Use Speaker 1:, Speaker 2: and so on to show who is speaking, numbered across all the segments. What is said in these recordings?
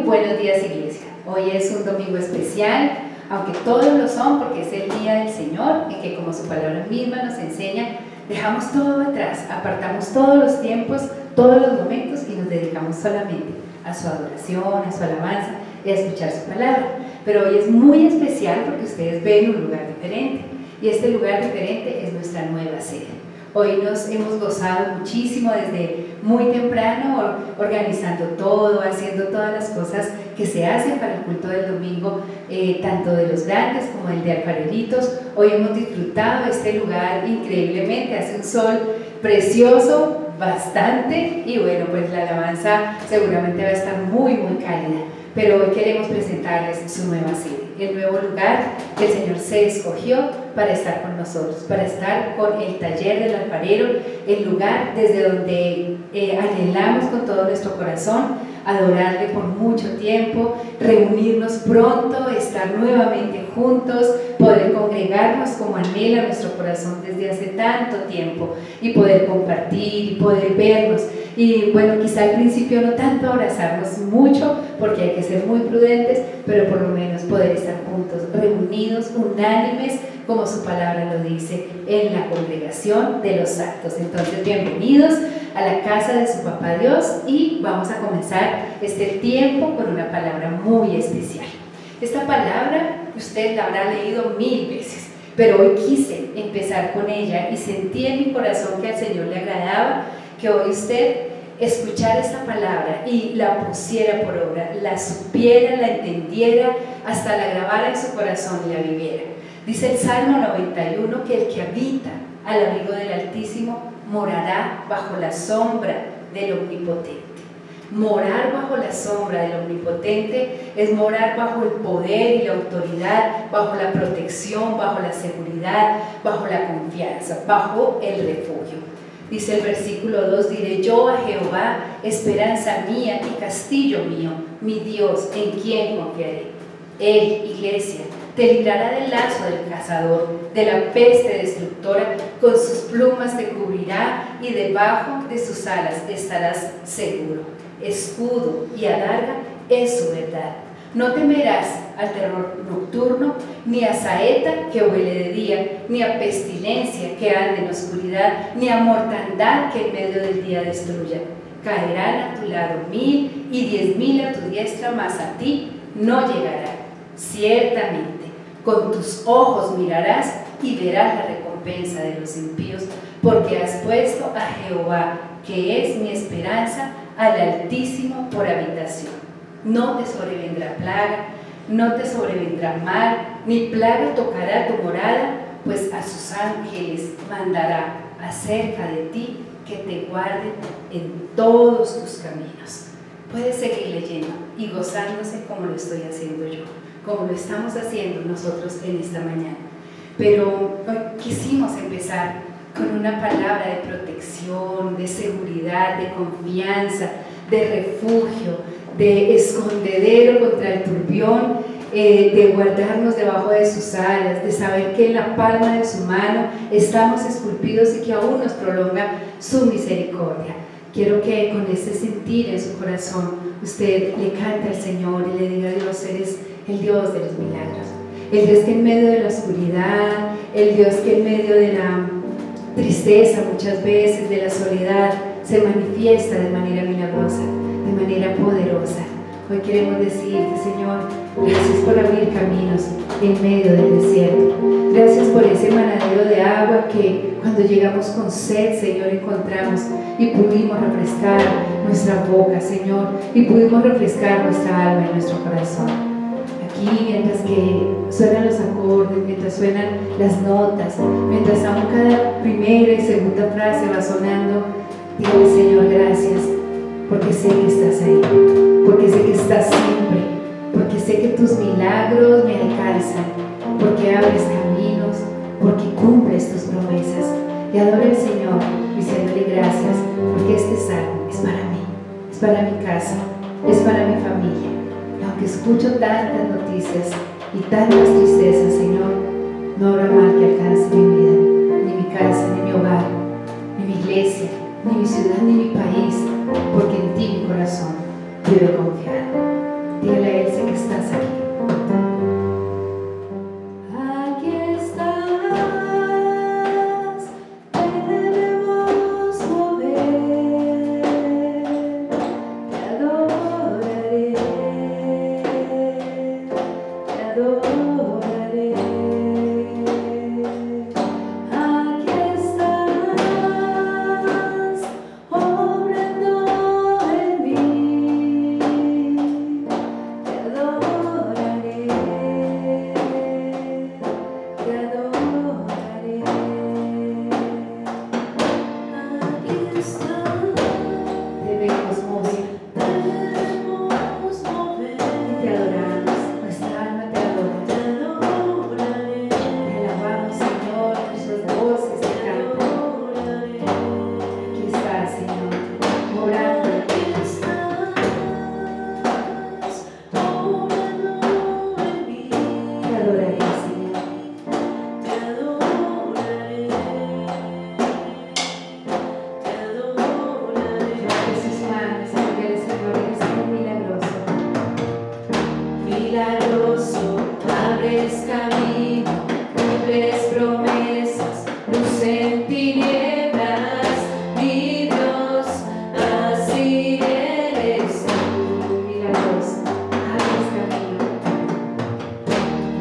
Speaker 1: buenos días, iglesia. Hoy es un domingo especial, aunque todos lo son porque es el día del Señor y que, como su palabra misma nos enseña, dejamos todo atrás, apartamos todos los tiempos, todos los momentos y nos dedicamos solamente a su adoración, a su alabanza y a escuchar su palabra. Pero hoy es muy especial porque ustedes ven un lugar diferente y este lugar diferente es nuestra nueva sede. Hoy nos hemos gozado muchísimo desde muy temprano, organizando todo, haciendo todas las cosas que se hacen para el culto del domingo, tanto de los grandes como el de alfareritos. Hoy hemos disfrutado este lugar increíblemente, hace un sol precioso, bastante, y bueno, pues la alabanza seguramente va a estar muy cálida. Pero hoy queremos presentarles su nueva sede, el nuevo lugar que el Señor se escogió para estar con nosotros, para estar con el taller del alfarero, el lugar desde donde anhelamos con todo nuestro corazón adorarle por mucho tiempo, reunirnos pronto, estar nuevamente juntos, poder congregarnos como anhela nuestro corazón desde hace tanto tiempo y poder compartir y poder vernos. Y bueno, quizá al principio no tanto abrazarnos mucho porque hay que ser muy prudentes, pero por lo menos poder estar juntos, reunidos, unánimes, como su palabra lo dice, en la congregación de los santos. Entonces, bienvenidos a la casa de su papá Dios y vamos a comenzar este tiempo con una palabra muy especial. Esta palabra usted la habrá leído 1000 veces, pero hoy quise empezar con ella y sentí en mi corazón que al Señor le agradaba que hoy usted escuchara esta palabra y la pusiera por obra, la supiera, la entendiera, hasta la grabara en su corazón y la viviera. Dice el Salmo 91 que el que habita al abrigo del Altísimo morará bajo la sombra del Omnipotente. Morar bajo la sombra del Omnipotente es morar bajo el poder y la autoridad, bajo la protección, bajo la seguridad, bajo la confianza, bajo el refugio. Dice el versículo 2, diré yo a Jehová, esperanza mía y castillo mío, mi Dios, en quien confiaré. Él, iglesia, te librará del lazo del cazador, de la peste destructora, con sus plumas te cubrirá y debajo de sus alas estarás seguro. Escudo y adarga es su verdad. No temerás al terror nocturno, ni a saeta que huele de día, ni a pestilencia que ande en oscuridad, ni a mortandad que en medio del día destruya. Caerán a tu lado 1000 y 10.000 a tu diestra, mas a ti no llegará. Ciertamente, con tus ojos mirarás y verás la recompensa de los impíos, porque has puesto a Jehová, que es mi esperanza, al Altísimo por habitación. No te sobrevendrá plaga, no te sobrevendrá mal, ni plaga tocará tu morada, pues a sus ángeles mandará acerca de ti que te guarden en todos tus caminos. Puedes seguir leyendo y gozándose como lo estoy haciendo yo, como lo estamos haciendo nosotros en esta mañana. Pero hoy quisimos empezar con una palabra de protección, de seguridad, de confianza, de refugio, de escondedero contra el turbión, de guardarnos debajo de sus alas, de saber que en la palma de su mano estamos esculpidos y que aún nos prolonga su misericordia. Quiero que con ese sentir en su corazón usted le cante al Señor y le diga: Dios, eres el Dios de los milagros, el Dios que en medio de la oscuridad, el Dios que en medio de la tristeza muchas veces, de la soledad, se manifiesta de manera milagrosa, de manera poderosa. Hoy queremos decirte, Señor, gracias por abrir caminos en medio del desierto. Gracias por ese manantial de agua que cuando llegamos con sed, Señor, encontramos y pudimos refrescar nuestra boca, Señor, y pudimos refrescar nuestra alma y nuestro corazón. Aquí, mientras que suenan los acordes, mientras suenan las notas, mientras aún cada primera y segunda frase va sonando, digo, Señor, gracias, porque sé que estás ahí, porque sé que estás siempre, porque sé que tus milagros me alcanzan, porque abres caminos, porque cumples tus promesas. Y adoro al Señor diciéndole gracias, porque este salmo es para mí, es para mi casa, es para mi familia. Y aunque escucho tantas noticias y tantas tristezas, Señor, no habrá mal que alcance mi vida, ni mi casa, ni mi hogar, ni mi iglesia, ni mi ciudad, ni mi país, porque en ti mi corazón vive confiado. estás aquí. Aquí estás, debemos mover, te adoraré, te adoraré. Aquí estás, obrando en mí, te adoraré, te adoraré. Aquí estás, debemos mover, y te adoramos, nuestra alma te adora, te alabamos, Señor, nuestras voces te cantan. Aquí estás, Señor, orando. Te adoraré, Señor. Levante sus manos y dígale, Señor, eres muy milagroso. Milagroso, abres camino, cumples promesas, luz en tinieblas, mi Dios, así eres tú. Milagroso, abres camino.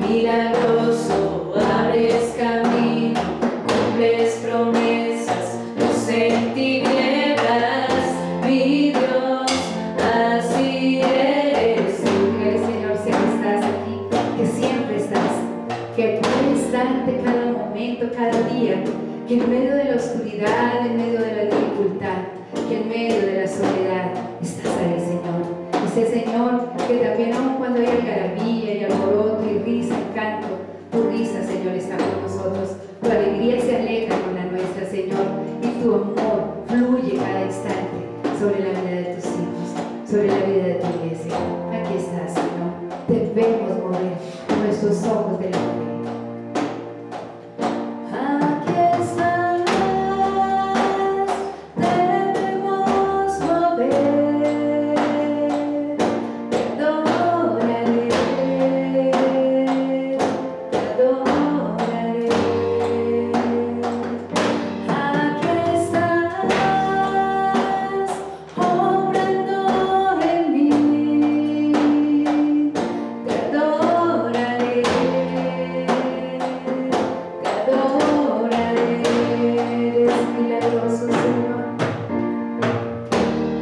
Speaker 1: Milagroso, abres camino, cumples promesas, luz en tinieblas, mi Dios, así eres tú. Dígale, Señor, siempre estás aquí, que siempre estás, que puedes darte cada momento, cada día, que en medio de la oscuridad, en medio de la dificultad, que en medio de la soledad, estás ahí, Señor. Ese Señor que también aun cuando hay algarabía y alboroto y risa y canto, tu risa, Señor, está con nosotros, tu alegría se alegra con la nuestra, Señor, y tu amor fluye cada instante sobre la vida de tus hijos, sobre la vida de tu iglesia. Aquí estás, Señor, debemos mover nuestros ojos de la fe. Aquí estás, debemos mover, te adoraré, te adoraré. Aquí estás, obrando en mí, te adoraré, te adoraré. Eres milagroso, Señor.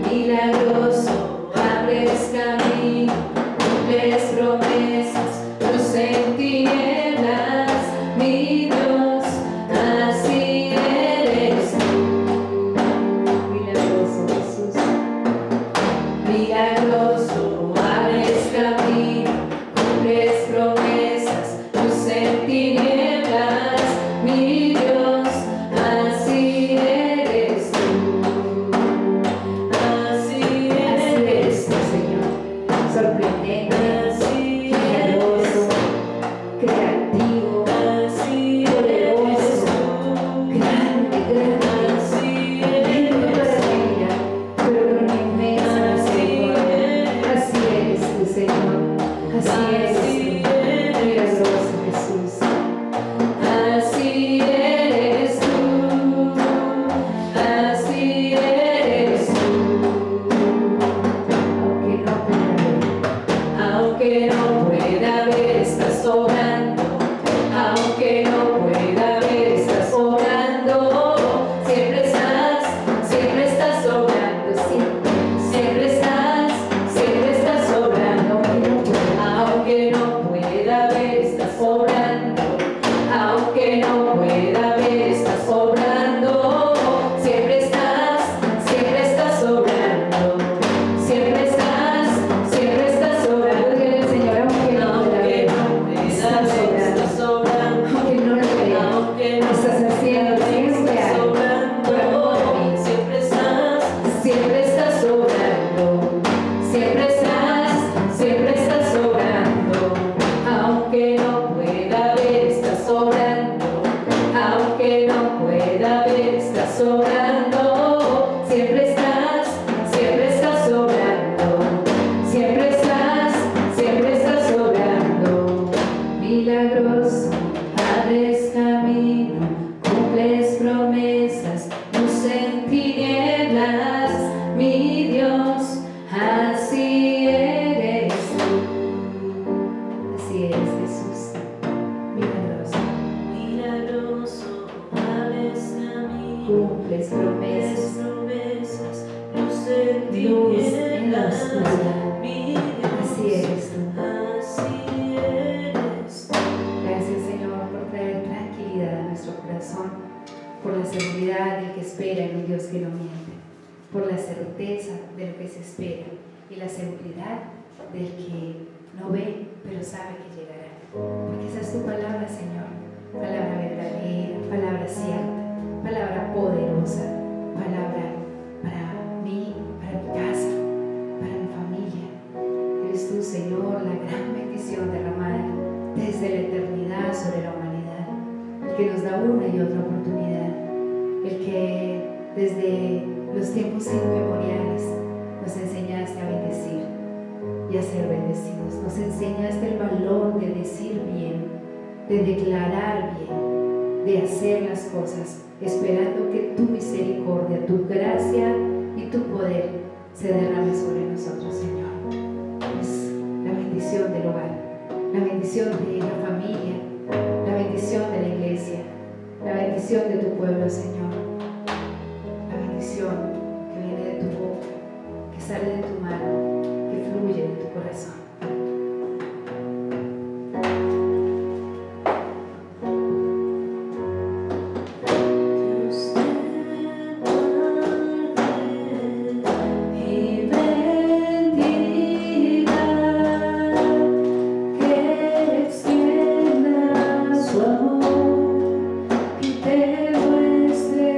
Speaker 1: Milagroso, abres camino, cumples promesas, luz en tinieblas, mi Dios, así eres tú. Milagroso, Jesús. Milagroso, abres camino, cumples promesas, luz en tinieblas, mi Dios, así eres tú. Así eres tú, Señor. Sorprendente, generoso, creativo, poderoso, grande, lindo para mi vida, pero con una inmensa misericordia. Así eres tú, Señor. Así eres tú, milagroso Jesús. Así eres tú, así eres tú. Aunque no pueda ver, estás obrando. Aunque no pueda ver, estás obrando. Siempre estás obrando, siempre estás obrando. Aunque no pueda ver, estás obrando. Aunque no pueda ver, estás obrando. Siempre estás obrando. Siempre estás obrando. Dígale al Señor, aunque no pueda ver, estás obrando. Aunque no lo vea, estás haciendo siempre algo por amor a mí. Siempre estás obrando. Siempre estás obrando. Aunque no pueda ver, estás obrando. cumples promesas,
Speaker 2: luz en
Speaker 1: luz en la
Speaker 2: tinieblas,
Speaker 1: oscuridad.
Speaker 2: mi Dios,
Speaker 1: Así eres tú.
Speaker 2: así eres tú.
Speaker 1: Gracias, Señor, por traer tranquilidad a nuestro corazón, por la seguridad del que espera en un Dios que no miente, por la certeza de lo que se espera y la seguridad del que no ve, pero sabe que llegará. Porque esa es tu palabra, Señor, palabra verdadera, palabra cierta, palabra poderosa, palabra para mí, para mi casa, para mi familia. Eres tú, Señor, la gran bendición derramada desde la eternidad sobre la humanidad, el que nos da una y otra oportunidad, el que desde los tiempos inmemoriales nos enseñaste a bendecir y a ser bendecidos, nos enseñaste el valor de decir bien, de declarar bien, de hacer las cosas, esperando que tu misericordia, tu gracia y tu poder se derrame sobre nosotros, Señor. Es la bendición del hogar, la bendición de la familia, la bendición de la iglesia, la bendición de tu pueblo, Señor, la bendición que viene de tu boca, que sale de tu mano, que fluye de tu corazón.
Speaker 2: Su amor y te muestre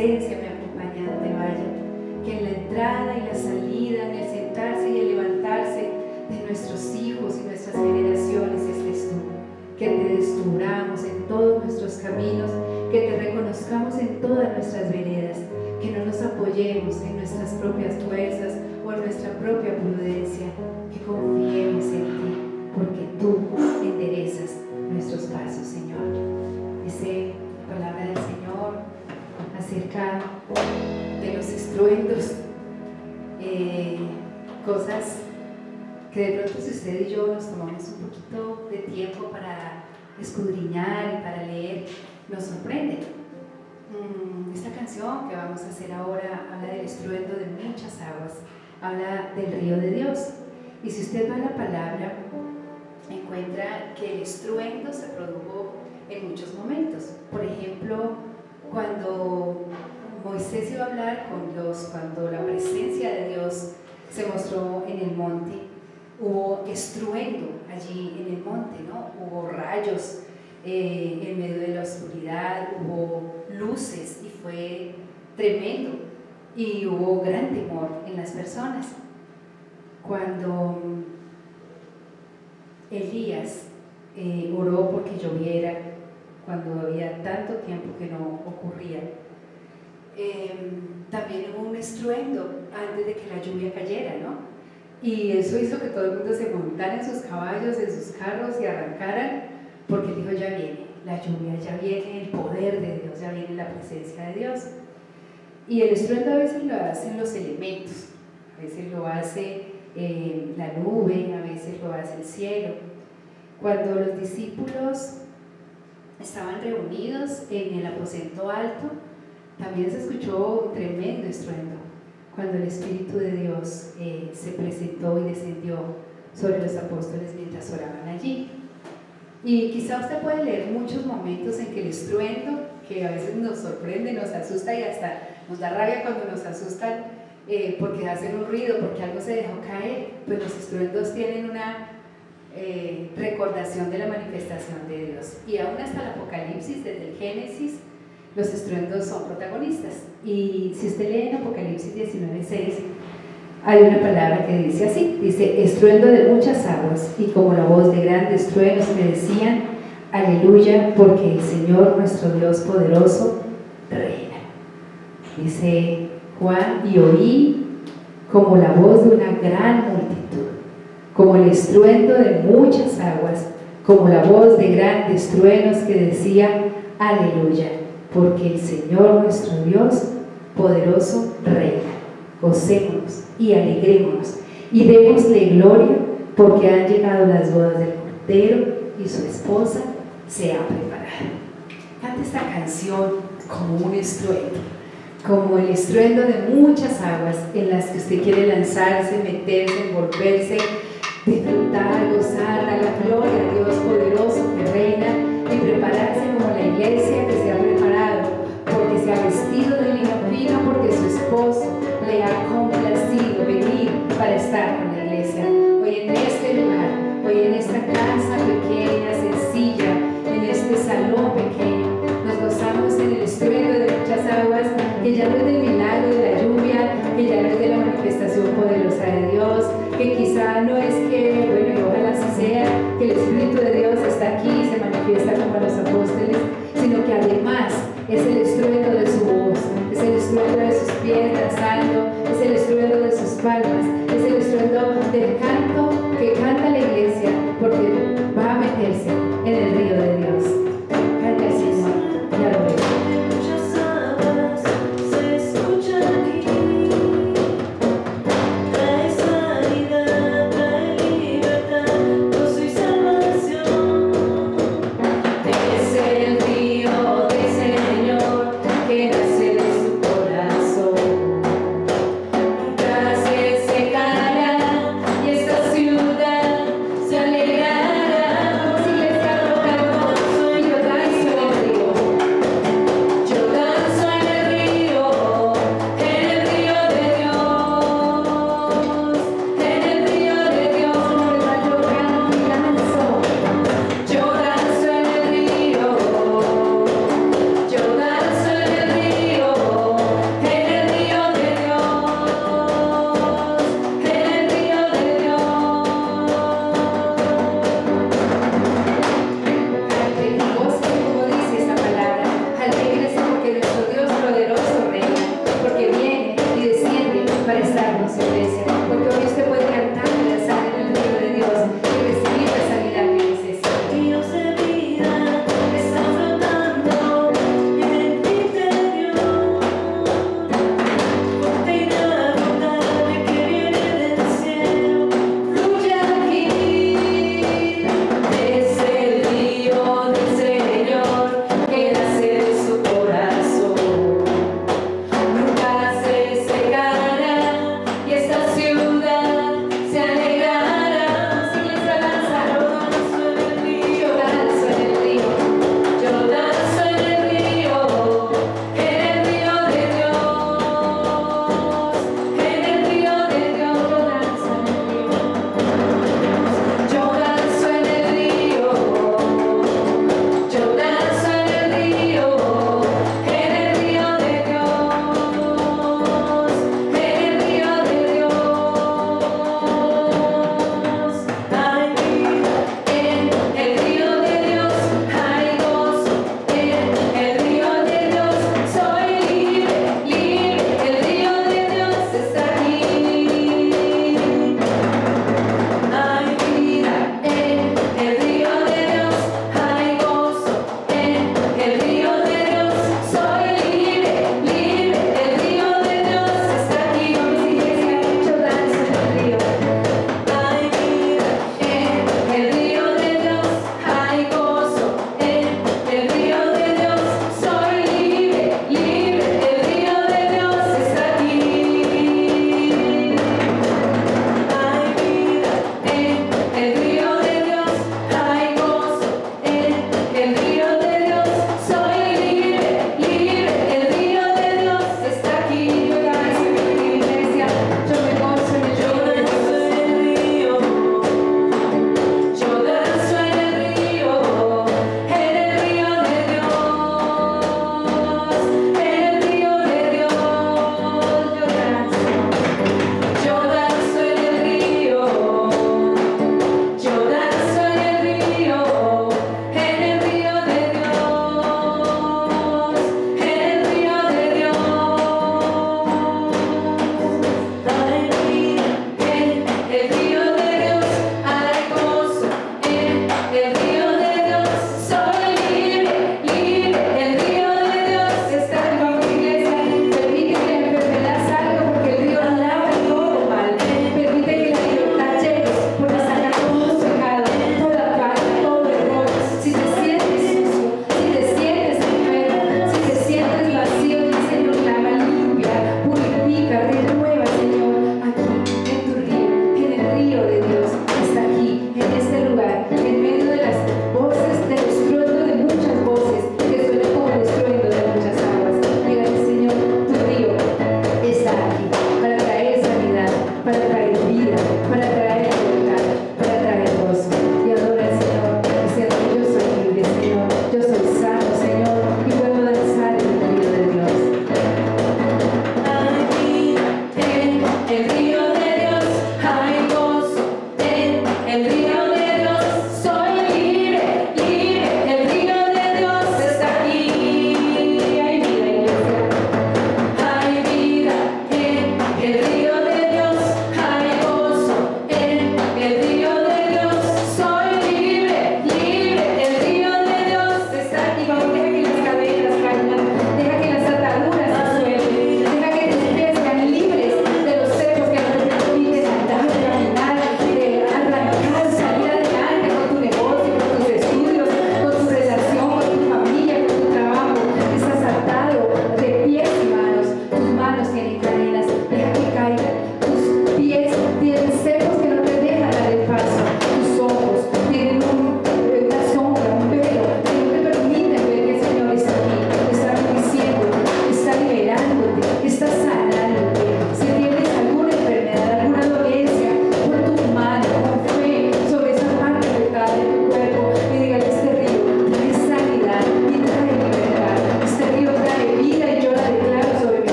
Speaker 1: presencia me acompañe a donde vaya. Que en la entrada y la salida, en el sentarse y el levantarse de nuestros hijos y nuestras generaciones estés tú. Que te descubramos en todos nuestros caminos, que te reconozcamos en todas nuestras veredas, que no nos apoyemos en nuestras propias fuerzas o en nuestra propia prudencia, que confiemos en ti, porque tú enderezas nuestros pasos, Señor. Dice la palabra del Señor acerca de los estruendos, cosas que de pronto si usted y yo nos tomamos un poquito de tiempo para escudriñar y para leer, nos sorprende. Esta canción que vamos a hacer ahora habla del estruendo de muchas aguas, habla del río de Dios. Y si usted va a la palabra, encuentra que el estruendo se produjo en muchos momentos. Por ejemplo, cuando Moisés iba a hablar con Dios, cuando la presencia de Dios se mostró en el monte, hubo estruendo allí en el monte, ¿no? Hubo rayos en medio de la oscuridad, hubo luces y fue tremendo y hubo gran temor en las personas. Cuando Elías oró porque lloviera, cuando había tanto tiempo que no ocurría, también hubo un estruendo antes de que la lluvia cayera, ¿no? Y eso hizo que todo el mundo se montara en sus caballos, en sus carros y arrancaran, porque dijo: ya viene la lluvia, ya viene el poder de Dios, ya viene la presencia de Dios. Y el estruendo a veces lo hacen los elementos, a veces lo hace la nube, a veces lo hace el cielo. Cuando los discípulos estaban reunidos en el aposento alto, también se escuchó un tremendo estruendo cuando el Espíritu de Dios se presentó y descendió sobre los apóstoles mientras oraban allí. Y quizá usted puede leer muchos momentos en que el estruendo, que a veces nos sorprende, nos asusta y hasta nos da rabia cuando nos asustan porque hacen un ruido, porque algo se dejó caer, pues los estruendos tienen una recordación de la manifestación de Dios. Y aún hasta el Apocalipsis, desde el Génesis, los estruendos son protagonistas. Y si usted lee en Apocalipsis 19:6, hay una palabra que dice así, dice: estruendo de muchas aguas, y como la voz de grandes truenos que decían: aleluya, porque el Señor nuestro Dios poderoso reina. Dice Juan: y oí como la voz de una gran multitud, como el estruendo de muchas aguas, como la voz de grandes truenos que decía: aleluya, porque el Señor nuestro Dios poderoso reina. Gocémonos y alegrémonos y démosle gloria, porque han llegado las bodas del Cordero y su esposa se ha preparado. Canta esta canción como un estruendo, como el estruendo de muchas aguas en las que usted quiere lanzarse, meterse, envolverse, disfrutar, gozar, dar la gloria a Dios poderoso que reina y prepararse como la iglesia que se ha preparado, porque se ha vestido de lino fino, porque su esposo le ha complacido venir para estar con la iglesia. Hoy en este lugar, hoy en esta casa pequeña, sencilla, en este salón pequeño, nos gozamos en el estruendo de muchas aguas, que ya no es del milagro de la lluvia, que ya no es de la manifestación poderosa de Dios, que quizá no es que, bueno, y ojalá así sea, que el Espíritu de Dios está aquí y se manifiesta como a los apóstoles, sino que además es el estruendo de su voz, es el estruendo de sus pies danzando, es el estruendo de sus palmas, es el estruendo del canto que canta la iglesia, porque va a meterse en el río de Dios. Canta el Señor y adoremos.
Speaker 2: Muchas aguas se escuchan aquí, trae sanidad, trae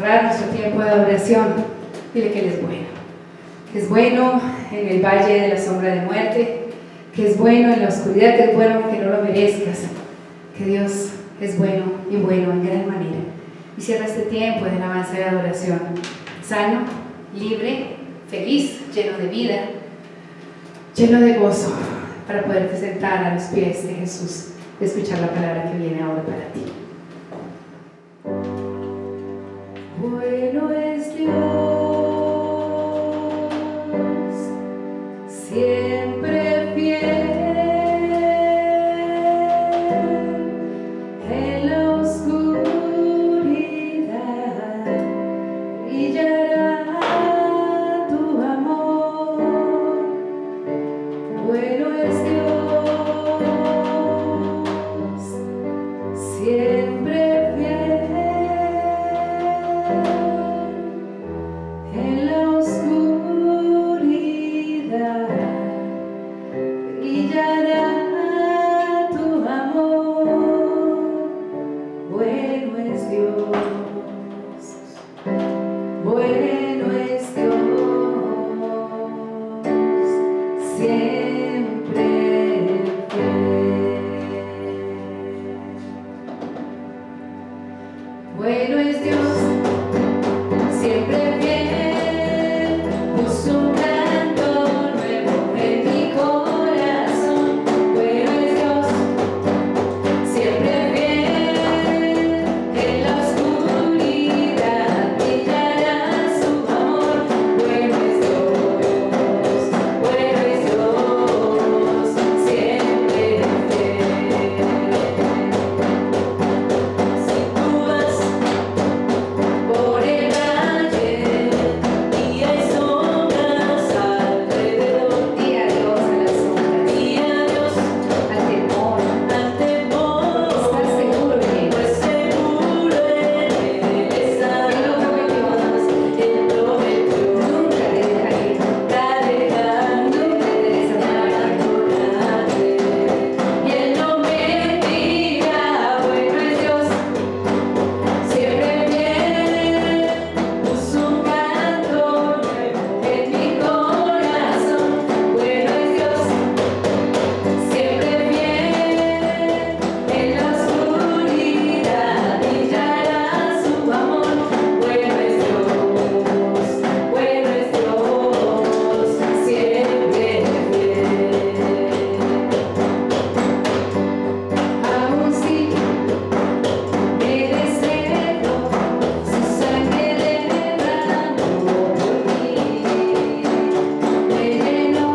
Speaker 1: cerrar nuestro tiempo de adoración, dile que Él es bueno. Que es bueno en el valle de la sombra de muerte, que es bueno en la oscuridad, que es bueno aunque no lo merezcas, que Dios es bueno y bueno en gran manera. Y cierra este tiempo de alabanza y de adoración, sano, libre, feliz, lleno de vida, lleno de gozo, para poderte sentar a los pies de Jesús y escuchar la palabra que viene ahora para ti.
Speaker 2: Bueno es Dios, siempre fiel, en la oscuridad brillará tu amor. Bueno es Dios, siempre fiel. En la oscuridad brillará tu amor. Bueno es Dios, bueno es Dios, siempre fiel. Bueno es Dios, siempre fiel, puso un canto nuevo en mi corazón. Bueno es Dios, siempre fiel, en la oscuridad brillará su amor. Bueno es Dios, siempre fiel. Si tú vas por el valle y hay sombras alrededor,
Speaker 1: Di adiós a las sombras,
Speaker 2: di adiós
Speaker 1: al temor,
Speaker 2: al temor,
Speaker 1: estás seguro en Él.
Speaker 2: pues seguro en Él estarás. Él prometió
Speaker 1: Nunca te dejaré,
Speaker 2: nunca dejarte,
Speaker 1: nunca te desampararé.
Speaker 2: abandonarte, y Él no mentirá. Bueno es Dios, siempre fiel, puso un canto nuevo en mi corazón. Bueno es Dios, siempre fiel, en la oscuridad brillará su amor. Bueno es Dios, siempre fiel. Aún si me deseo, su sangre derramó por mí, me llenó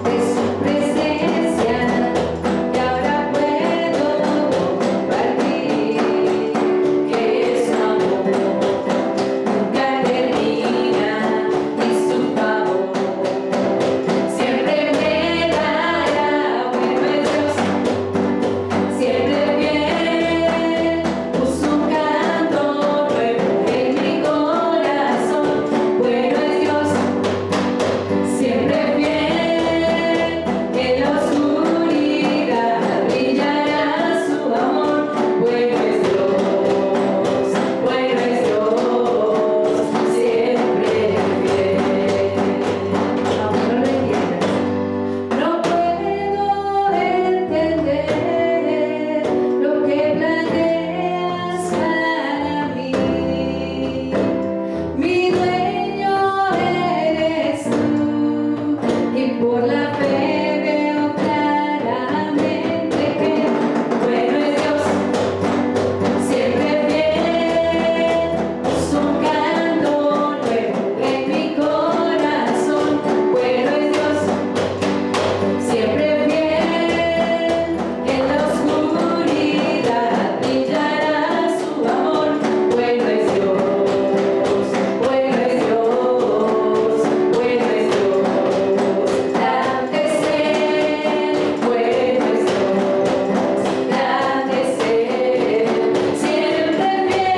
Speaker 2: de su presencia y ahora puedo compartir que su amor nunca termina y su favor siempre me dará. Bueno es Dios, siempre fiel, puso un canto nuevo en mi corazón. Bueno es Dios, siempre fiel, en la oscuridad brillará su amor. Bueno es Dios, siempre fiel.
Speaker 1: Aún no lo entiendas,
Speaker 2: No puedo entender lo que planeas para mí. Mi dueño eres tú, y por la fe veo claramente que bueno es Dios, siempre fiel, puso un canto nuevo en mi corazón. Bueno es Dios, siempre fiel, en la oscuridad brillará su amor. Bueno es Dios, bueno es Dios, grande es Él. Bueno es Dios, grande es Él, siempre fiel.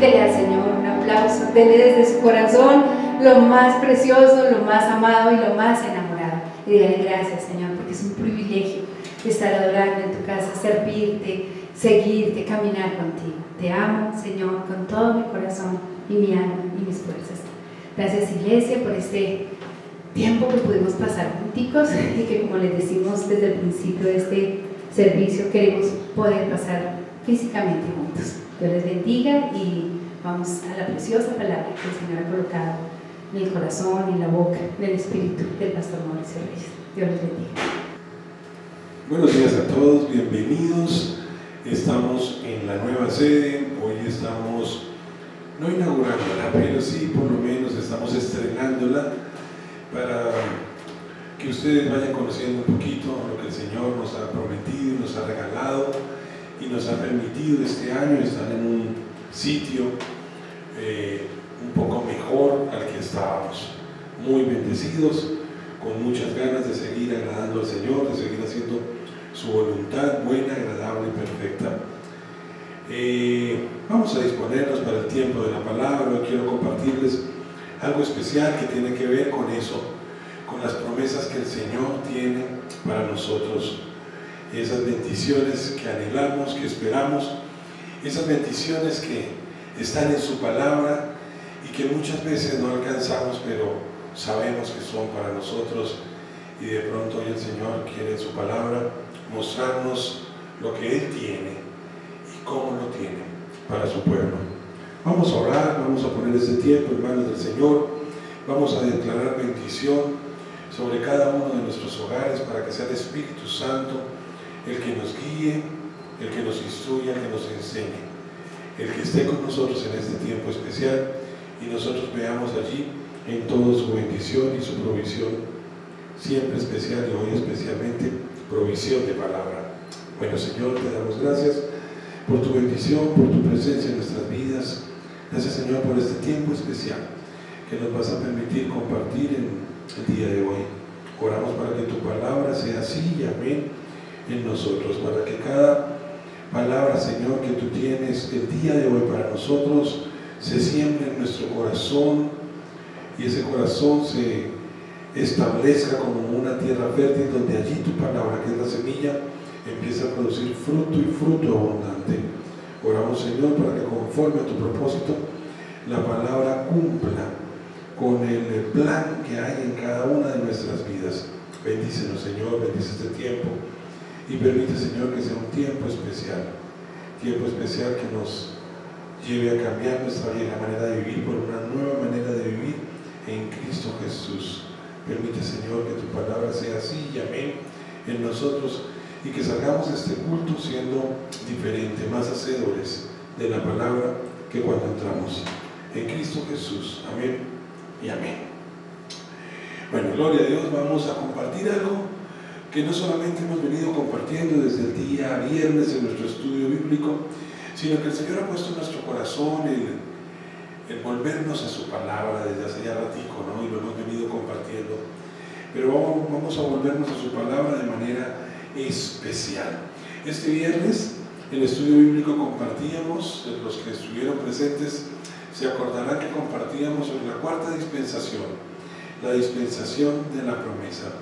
Speaker 1: dele al Señor un aplauso, dele desde su corazón lo más precioso, lo más amado y lo más enamorado. Y dígale gracias, Señor, porque es un privilegio estar adorando en tu casa, servirte, seguirte, caminar contigo. Te amo, Señor, con todo mi corazón y mi alma y mis fuerzas. Gracias, Iglesia, por este tiempo que pudimos pasar junticos y que, como les decimos desde el principio de este servicio, queremos poder pasar físicamente juntos. Dios les bendiga y vamos a la preciosa palabra que el Señor ha colocado en el corazón, en la boca, en el espíritu del pastor Mauricio Reyes. Dios les bendiga.
Speaker 3: Buenos días a todos, bienvenidos. Estamos en la nueva sede. Hoy estamos no inaugurándola, pero sí por lo menos estamos estrenándola para que ustedes vayan conociendo un poquito lo que el Señor nos ha prometido, nos ha regalado y nos ha permitido este año estar en un sitio un poco mejor al que estábamos, muy bendecidos, con muchas ganas de seguir agradando al Señor, de seguir haciendo su voluntad buena, agradable y perfecta. Vamos a disponernos para el tiempo de la palabra. Hoy quiero compartirles algo especial que tiene que ver con eso, con las promesas que el Señor tiene para nosotros, esas bendiciones que anhelamos, que esperamos, esas bendiciones que están en su palabra y que muchas veces no alcanzamos, pero sabemos que son para nosotros, y de pronto hoy el Señor quiere en su palabra mostrarnos lo que Él tiene y cómo lo tiene para su pueblo. Vamos a orar, vamos a poner este tiempo en manos del Señor, vamos a declarar bendición sobre cada uno de nuestros hogares para que sea el Espíritu Santo el que nos guíe, el que nos instruya, el que nos enseñe, el que esté con nosotros en este tiempo especial y nosotros veamos allí en todo su bendición y su provisión, siempre especial y hoy especialmente provisión de palabra. Bueno, Señor, te damos gracias por tu bendición, por tu presencia en nuestras vidas. Gracias, Señor, por este tiempo especial que nos vas a permitir compartir en el día de hoy. Oramos para que tu palabra sea así y amén en nosotros, para que cada palabra, Señor, que tú tienes el día de hoy para nosotros se siembre en nuestro corazón y ese corazón se establezca como una tierra fértil donde allí tu palabra, que es la semilla, empieza a producir fruto y fruto abundante. Oramos, Señor, para que conforme a tu propósito la palabra cumpla con el plan que hay en cada una de nuestras vidas. Bendícenos, Señor, bendice este tiempo y permite, Señor, que sea un tiempo especial que nos lleve a cambiar nuestra vieja manera de vivir por una nueva manera de vivir en Cristo Jesús. Permite, Señor, que tu palabra sea así y amén en nosotros y que salgamos de este culto siendo diferente, más hacedores de la palabra que cuando entramos. En Cristo Jesús. Amén y amén. Bueno, gloria a Dios. Vamos a compartir algo que no solamente hemos venido compartiendo desde el día viernes en nuestro estudio bíblico, sino que el Señor ha puesto en nuestro corazón el volvernos a su palabra desde hace ya ratico, ¿no? Y lo hemos venido compartiendo. Pero vamos a volvernos a su palabra de manera especial. Este viernes en el estudio bíblico compartíamos, los que estuvieron presentes se acordarán que compartíamos sobre la cuarta dispensación, la dispensación de la promesa.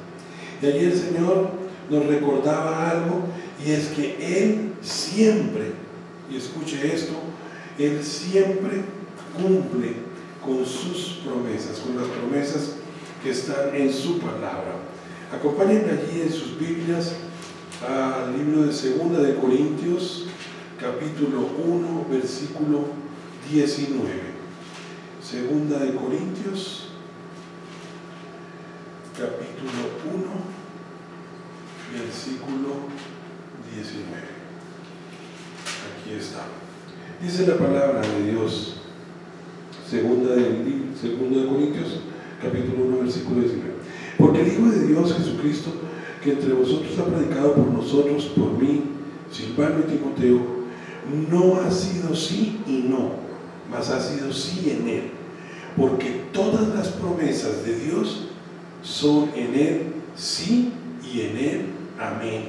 Speaker 3: Y allí el Señor nos recordaba algo, y es que Él siempre, y escuche esto, Él siempre cumple con sus promesas, con las promesas que están en su palabra. Acompáñenme allí en sus Biblias al libro de 2 de Corintios, capítulo 1, versículo 19. 2 de Corintios, capítulo 1, versículo 19. Aquí está. Dice la palabra de Dios, 2 de Corintios, capítulo 1, versículo 19. Porque el Hijo de Dios, Jesucristo, que entre vosotros ha predicado por nosotros, por mí, Silvano y Timoteo, no ha sido sí y no, mas ha sido sí en Él, porque todas las promesas de Dios son en Él sí y en Él amén,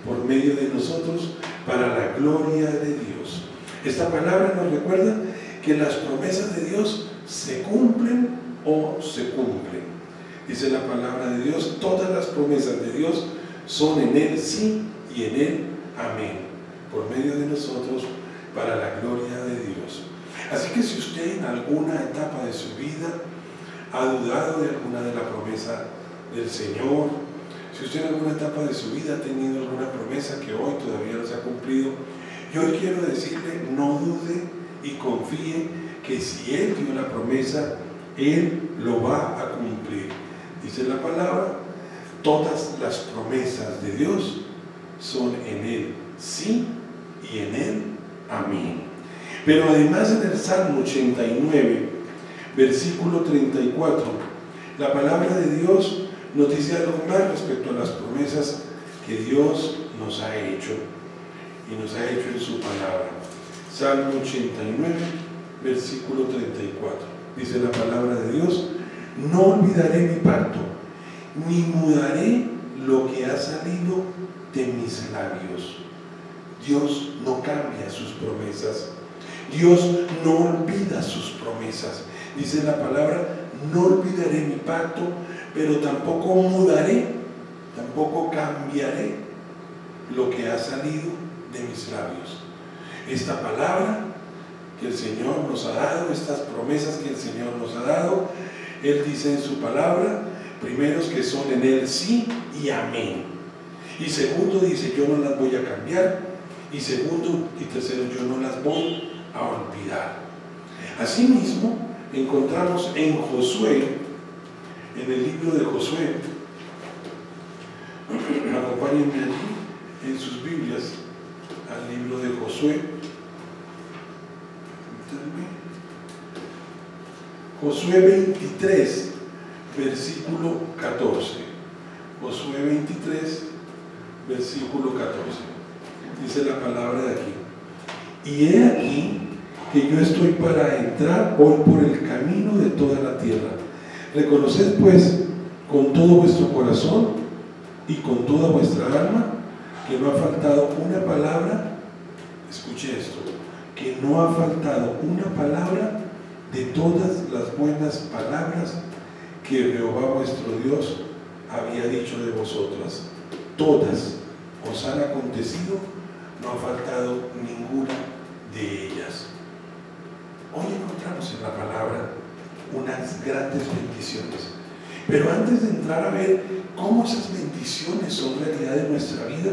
Speaker 3: por medio de nosotros, para la gloria de Dios. Esta palabra nos recuerda que las promesas de Dios se cumplen o se cumplen. Dice la palabra de Dios, todas las promesas de Dios son en Él sí y en Él, amén, por medio de nosotros, para la gloria de Dios. Así que si usted en alguna etapa de su vida ha dudado de alguna de la promesa del Señor, si usted en alguna etapa de su vida ha tenido alguna promesa que hoy todavía no se ha cumplido, yo hoy quiero decirle, no dude y confíe que si Él dio la promesa, Él lo va a cumplir. Dice la palabra, todas las promesas de Dios son en Él sí y en Él amén. Pero además en el Salmo 89, versículo 34, la palabra de Dios nos dice algo más respecto a las promesas que Dios nos ha hecho y nos ha hecho en su palabra. Salmo 89, versículo 34. Dice la palabra de Dios, no olvidaré mi pacto, ni mudaré lo que ha salido de mis labios. Dios no cambia sus promesas. Dios no olvida sus promesas. Dice la palabra, no olvidaré mi pacto, pero tampoco mudaré, tampoco cambiaré lo que ha salido de mis labios. Esta palabra que el Señor nos ha dado, estas promesas que el Señor nos ha dado, Él dice en su palabra, primero que son en Él sí y amén. Y segundo dice, yo no las voy a cambiar. Y segundo y tercero, yo no las voy a olvidar. Asimismo, encontramos en Josué, en el libro de Josué, acompáñenme allí en sus Biblias, al libro de Josué. Josué 23, versículo 14. Josué 23, versículo 14. Dice la palabra de aquí. Y he aquí que yo estoy para entrar hoy por el camino de toda la tierra. Reconoced pues con todo vuestro corazón y con toda vuestra alma que no ha faltado una palabra, escuche esto, que no ha faltado una palabra de todas las buenas palabras que Jehová vuestro Dios había dicho de vosotras. Todas os han acontecido, no ha faltado ninguna de ellas. Hoy encontramos en la palabra unas grandes bendiciones. Pero antes de entrar a ver cómo esas bendiciones son realidad de nuestra vida,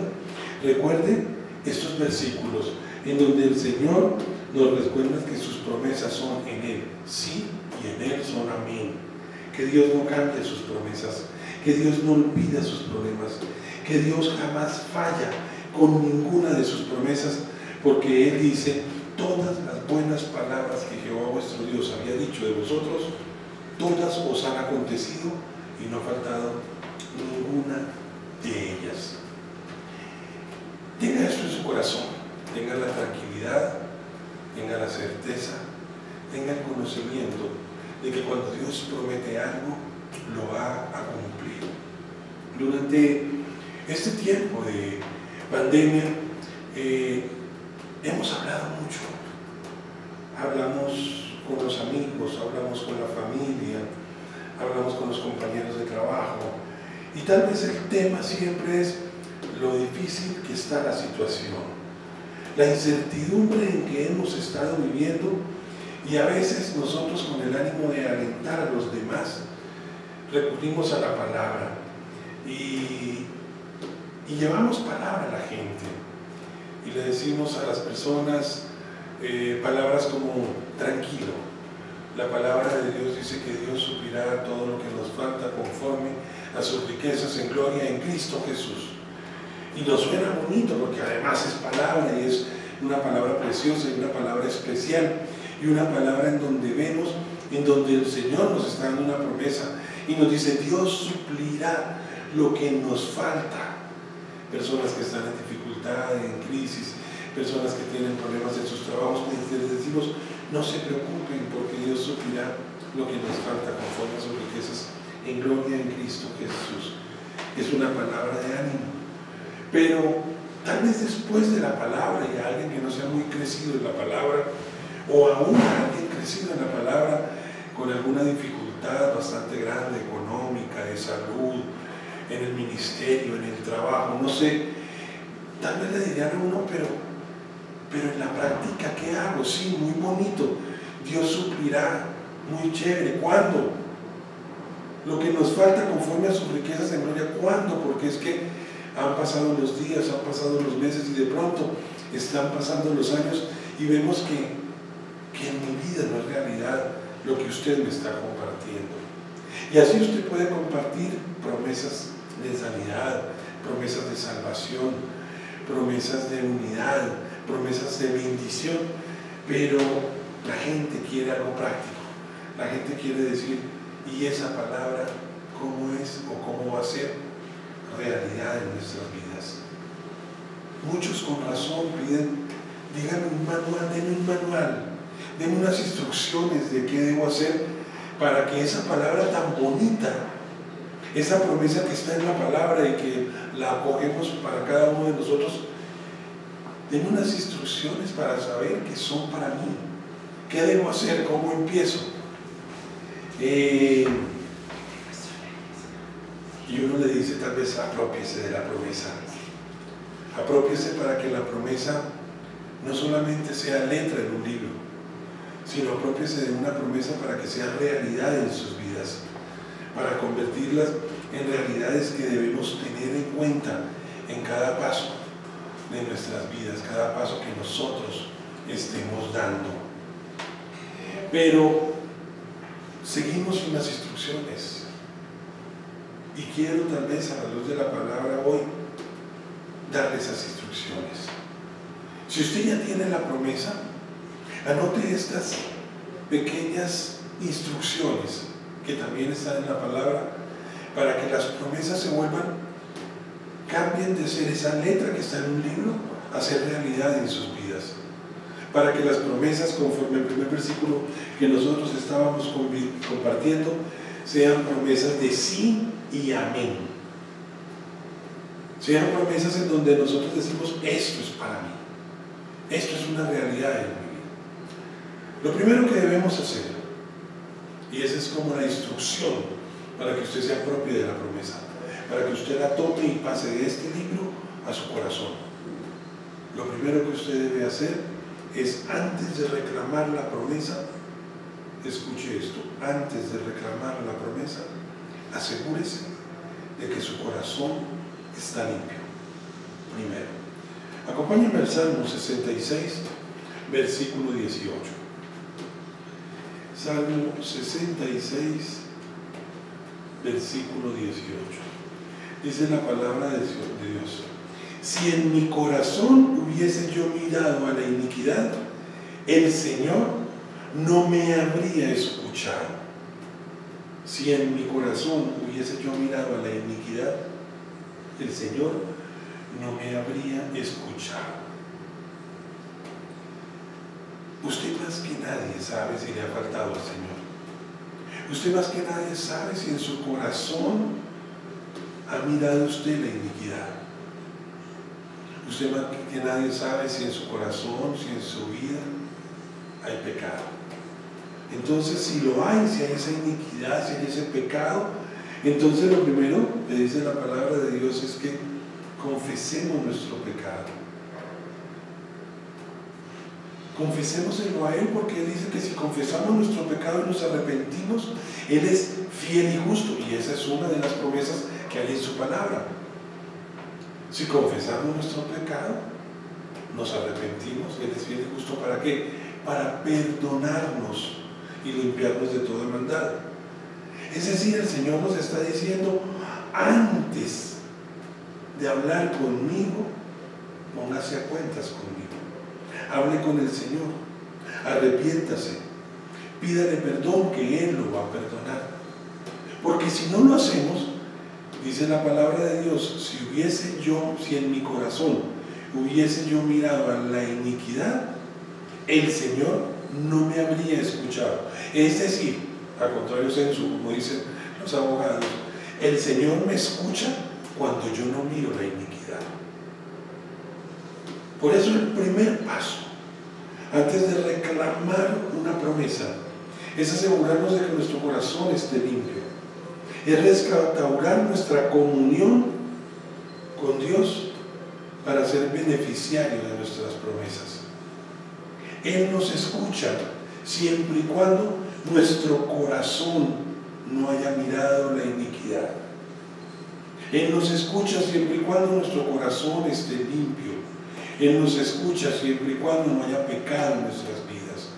Speaker 3: recuerde estos versículos en donde el Señor nos recuerda que sus promesas son en Él sí y en Él son amén. Que Dios no cambia sus promesas, que Dios no olvida sus problemas, que Dios jamás falla con ninguna de sus promesas, porque Él dice, todas las buenas palabras que Jehová vuestro Dios había dicho de vosotros, todas os han acontecido y no ha faltado ninguna de ellas. Tenga esto en su corazón, tenga la tranquilidad, tenga la certeza, tenga el conocimiento de que cuando Dios promete algo, lo va a cumplir. Durante este tiempo de pandemia hemos hablado mucho. Hablamos con los amigos, hablamos con la familia, hablamos con los compañeros de trabajo, y tal vez el tema siempre es lo difícil que está la situación, la incertidumbre en que hemos estado viviendo, y a veces nosotros, con el ánimo de alentar a los demás, recurrimos a la palabra y llevamos palabra a la gente y le decimos a las personas palabras como tranquilo. La palabra de Dios dice que Dios suplirá todo lo que nos falta conforme a sus riquezas en gloria en Cristo Jesús. Y nos suena bonito porque además es palabra, y es una palabra preciosa y una palabra especial, y una palabra en donde vemos, en donde el Señor nos está dando una promesa y nos dice, Dios suplirá lo que nos falta. Personas que están en dificultad, en crisis, personas que tienen problemas en sus trabajos, les decimos, no se preocupen porque Dios suplirá lo que nos falta conforme a sus riquezas en gloria en Cristo Jesús. Es una palabra de ánimo. Pero tal vez después de la palabra, y a alguien que no sea muy crecido en la palabra, o aún a alguien crecido en la palabra con alguna dificultad bastante grande, económica, de salud, en el ministerio, en el trabajo, no sé, tal vez le dirían a uno, pero en la práctica, ¿qué hago? Sí, muy bonito, Dios suplirá, muy chévere. ¿Cuándo? Lo que nos falta conforme a sus riquezas en gloria, ¿cuándo? Porque es que han pasado los días, han pasado los meses y de pronto están pasando los años y vemos que en mi vida no es realidad lo que usted me está compartiendo. Y así usted puede compartir promesas de sanidad, promesas de salvación, promesas de unidad, promesas de bendición, pero la gente quiere algo práctico. La gente quiere decir, ¿y esa palabra cómo es o cómo va a ser realidad en nuestras vidas? Muchos con razón piden, díganme un manual, denme unas instrucciones de qué debo hacer para que esa palabra tan bonita, esa promesa que está en la palabra y que la acogemos para cada uno de nosotros, denme unas instrucciones para saber que son para mí. ¿Qué debo hacer? ¿Cómo empiezo? Y uno le dice tal vez, apropiese de la promesa. Apropiese para que la promesa no solamente sea letra en un libro, sino apropiese de una promesa para que sea realidad en sus vidas, para convertirlas en realidades que debemos tener en cuenta en cada paso de nuestras vidas, cada paso que nosotros estemos dando. Pero seguimos unas instrucciones y quiero tal vez a la luz de la palabra hoy darle esas instrucciones. Si usted ya tiene la promesa, anote estas pequeñas instrucciones que también están en la palabra para que las promesas se vuelvan, cambien de ser esa letra que está en un libro a ser realidad en sus vidas. Para que las promesas, conforme al primer versículo que nosotros estábamos compartiendo, sean promesas de sí y amén. Sean promesas en donde nosotros decimos, esto es para mí, esto es una realidad en mi vida. Lo primero que debemos hacer, y esa es como la instrucción para que usted se apropie de la promesa, para que usted la tome y pase de este libro a su corazón. Lo primero que usted debe hacer es, antes de reclamar la promesa, escuche esto, antes de reclamar la promesa, asegúrese de que su corazón está limpio. Primero, acompáñenme al Salmo 66, versículo 18. Salmo 66, versículo 18. Dice la palabra de Dios: si en mi corazón hubiese yo mirado a la iniquidad, el Señor no me habría escuchado. Si en mi corazón hubiese yo mirado a la iniquidad, el Señor no me habría escuchado. Usted más que nadie sabe si le ha faltado al Señor. Usted más que nadie sabe si en su corazón ha mirado usted la iniquidad. Usted más que nadie sabe si en su corazón, si en su vida hay pecado. Entonces, si lo hay, si hay esa iniquidad, si hay ese pecado, entonces lo primero que dice la palabra de Dios es que confesemos nuestro pecado. Confesémoselo a Él, porque Él dice que si confesamos nuestro pecado y nos arrepentimos, Él es fiel y justo, y esa es una de las promesas que hay en su palabra. Si confesamos nuestro pecado, nos arrepentimos, Él es fiel y justo. ¿Para qué? Para perdonarnos y limpiarnos de toda maldad. Es decir, el Señor nos está diciendo, antes de hablar conmigo, póngase a cuentas conmigo. Hable con el Señor, arrepiéntase, pídale perdón, que Él lo va a perdonar. Porque si no lo hacemos, dice la palabra de Dios, si en mi corazón hubiese yo mirado a la iniquidad, el Señor no me habría escuchado. Es decir, a contrario sensu, como dicen los abogados, el Señor me escucha cuando yo no miro la iniquidad. Por eso el primer paso, antes de reclamar una promesa, es asegurarnos de que nuestro corazón esté limpio. Es restaurar nuestra comunión con Dios para ser beneficiario de nuestras promesas. Él nos escucha siempre y cuando nuestro corazón no haya mirado la iniquidad. Él nos escucha siempre y cuando nuestro corazón esté limpio. Él nos escucha siempre y cuando no haya pecado en nuestras vidas.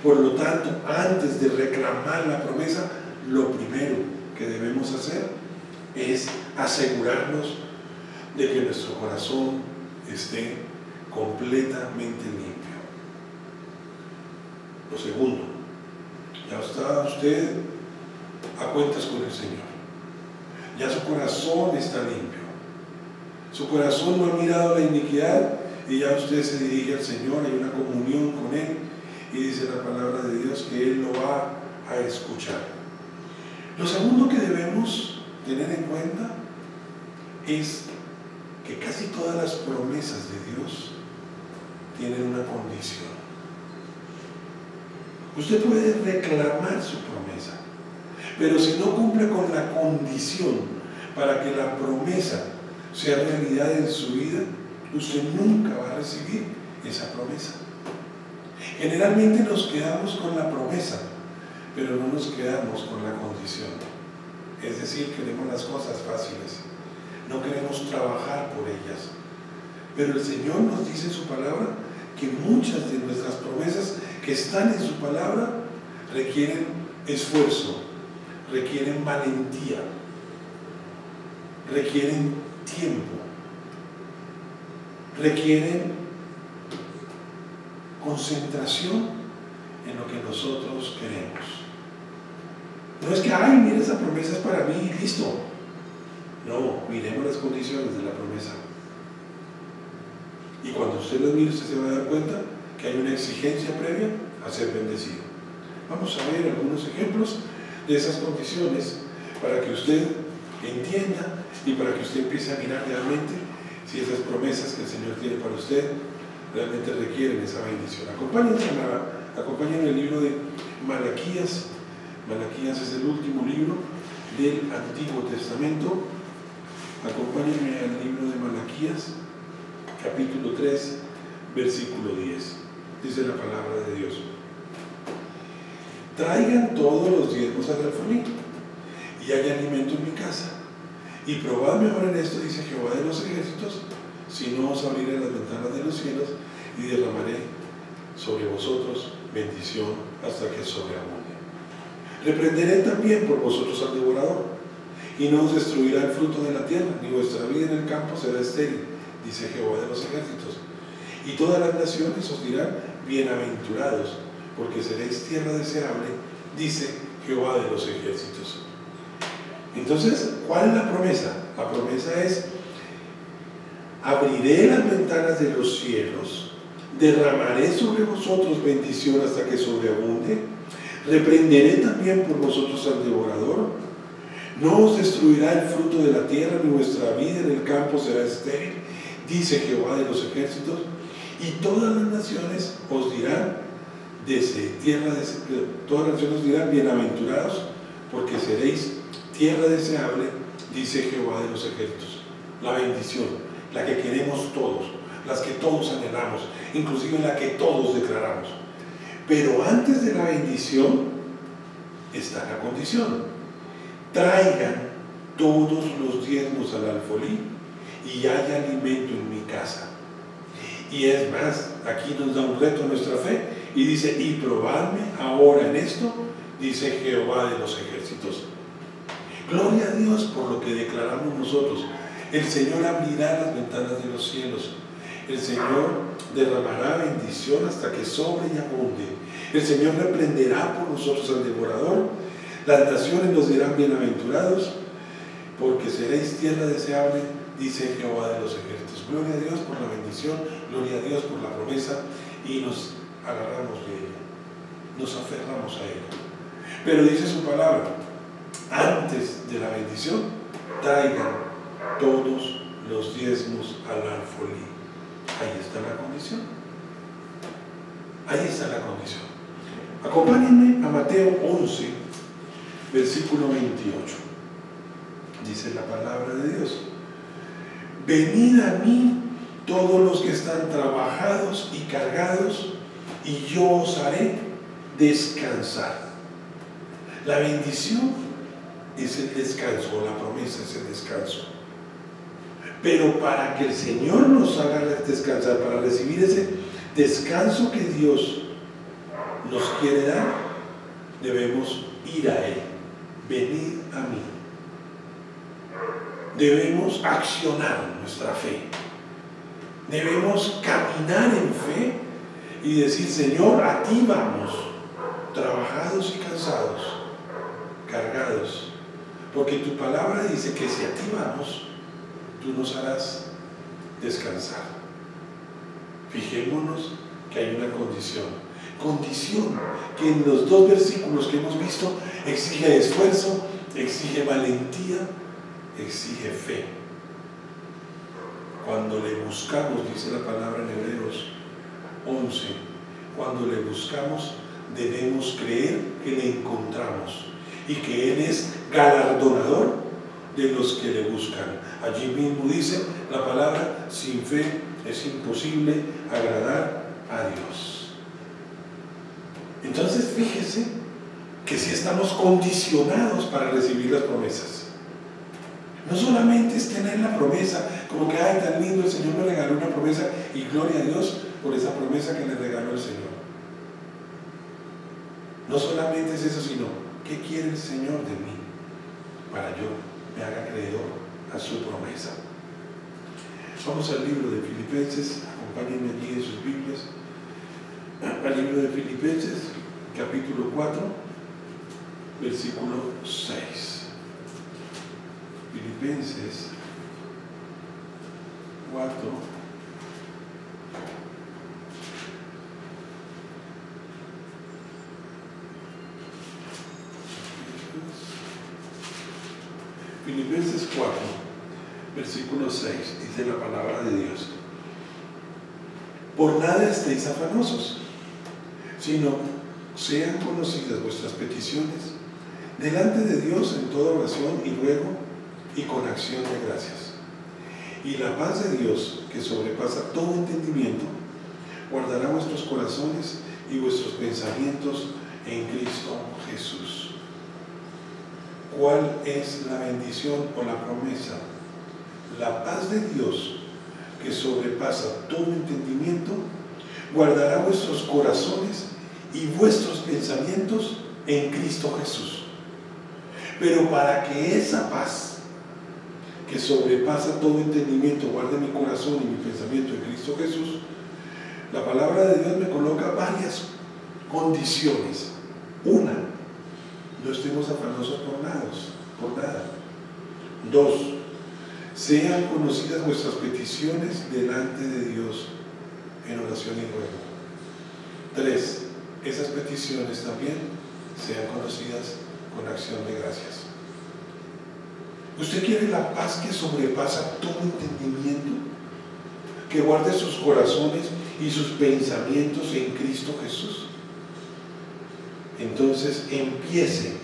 Speaker 3: Por lo tanto, antes de reclamar la promesa, lo primero que debemos hacer es asegurarnos de que nuestro corazón esté completamente limpio. Lo segundo, ya está usted a cuentas con el Señor. Ya su corazón está limpio. Su corazón no ha mirado la iniquidad y ya usted se dirige al Señor, hay una comunión con Él y dice la palabra de Dios que Él lo va a escuchar. Lo segundo que debemos tener en cuenta es que casi todas las promesas de Dios tienen una condición. Usted puede reclamar su promesa, pero si no cumple con la condición para que la promesa sea realidad en su vida, usted nunca va a recibir esa promesa. Generalmente nos quedamos con la promesa, pero no nos quedamos con la condición. Es decir, queremos las cosas fáciles, no queremos trabajar por ellas. Pero el Señor nos dice en su palabra que muchas de nuestras promesas que están en su palabra requieren esfuerzo, requieren valentía, requieren tiempo, requieren concentración en lo que nosotros queremos. No es que, ay, mire, esa promesa es para mí y listo. No, miremos las condiciones de la promesa. Y cuando usted las mire, usted se va a dar cuenta que hay una exigencia previa a ser bendecido. Vamos a ver algunos ejemplos de esas condiciones para que usted entienda y para que usted empiece a mirar realmente si esas promesas que el Señor tiene para usted realmente requieren esa bendición. Acompáñenme en el libro de Malaquías. Malaquías es el último libro del Antiguo Testamento. Acompáñenme al libro de Malaquías, capítulo 3, versículo 10. Dice la palabra de Dios: traigan todos los diezmos al alfolí, y hay alimento en mi casa. Y probadme ahora en esto, dice Jehová de los ejércitos, si no os abriré las ventanas de los cielos y derramaré sobre vosotros bendición hasta que sobreabunde. Reprenderé también por vosotros al devorador, y no os destruirá el fruto de la tierra, ni vuestra vida en el campo será estéril, dice Jehová de los ejércitos. Y todas las naciones os dirán: bienaventurados, porque seréis tierra deseable, dice Jehová de los ejércitos. Entonces, ¿cuál es la promesa? La promesa es: abriré las ventanas de los cielos, derramaré sobre vosotros bendición hasta que sobreabunde, reprenderé también por vosotros al devorador, no os destruirá el fruto de la tierra, ni vuestra vida en el campo será estéril, dice Jehová de los ejércitos. Y todas las naciones os dirán, todas las naciones os dirán: bienaventurados, porque seréis tierra deseable, dice Jehová de los ejércitos. La bendición, la que queremos todos, las que todos anhelamos, inclusive la que todos declaramos. Pero antes de la bendición está la condición: traigan todos los diezmos al alfolí y hay alimento en mi casa. Y es más, aquí nos da un reto a nuestra fe y dice: y probadme ahora en esto, dice Jehová de los ejércitos. Gloria a Dios por lo que declaramos nosotros. El Señor abrirá las ventanas de los cielos. El Señor derramará bendición hasta que sobre y abunde. El Señor reprenderá por nosotros al devorador. Las naciones nos dirán: bienaventurados, porque seréis tierra deseable, dice Jehová de los ejércitos. Gloria a Dios por la bendición, gloria a Dios por la promesa, y nos agarramos de ella, nos aferramos a ella. Pero dice su palabra: antes de la bendición, traigan todos los diezmos al alfolí. Ahí está la condición. Ahí está la condición. Acompáñenme a Mateo 11, versículo 28. Dice la palabra de Dios: venid a mí todos los que están trabajados y cargados, y yo os haré descansar. La bendición es el descanso, la promesa es el descanso. Pero para que el Señor nos haga descansar, para recibir ese descanso que Dios nos quiere dar, debemos ir a Él. Venid a mí. Debemos accionar nuestra fe. Debemos caminar en fe y decir: Señor, a ti vamos, trabajados y cansados, cargados, porque tu palabra dice que si a ti vamos, tú nos harás descansar. Fijémonos que hay una condición que en los dos versículos que hemos visto exige esfuerzo, exige valentía, exige fe. Cuando le buscamos, dice la palabra en Hebreos 11, cuando le buscamos debemos creer que le encontramos y que Él es galardonador de los que le buscan. Allí mismo dice la palabra: sin fe es imposible agradar a Dios. Entonces fíjese que si estamos condicionados para recibir las promesas, no solamente es tener la promesa, como que ay, tan lindo, el Señor me regaló una promesa y gloria a Dios por esa promesa que le regaló el Señor. No solamente es eso, sino ¿qué quiere el Señor de mí para yo me haga creedor a su promesa? Vamos al libro de Filipenses, acompáñenme allí en sus Biblias, al libro de Filipenses, capítulo 4, versículo 6. Filipenses 4, Filipenses 4, versículo 6, dice la palabra de Dios: por nada estéis afanosos, sino sean conocidas vuestras peticiones delante de Dios en toda oración y ruego y con acción de gracias. Y la paz de Dios, que sobrepasa todo entendimiento, guardará vuestros corazones y vuestros pensamientos en Cristo Jesús. ¿Cuál es la bendición o la promesa? La paz de Dios, que sobrepasa todo entendimiento, guardará vuestros corazones y vuestros pensamientos en Cristo Jesús. Pero para que esa paz, que sobrepasa todo entendimiento, guarde mi corazón y mi pensamiento en Cristo Jesús, la palabra de Dios me coloca varias condiciones. Una, no estemos afanosos por nada. Dos, sean conocidas vuestras peticiones delante de Dios en oración y ruego. Tres, esas peticiones también sean conocidas con acción de gracias. ¿Usted quiere la paz que sobrepasa todo entendimiento? Que guarde sus corazones y sus pensamientos en Cristo Jesús. Entonces empiece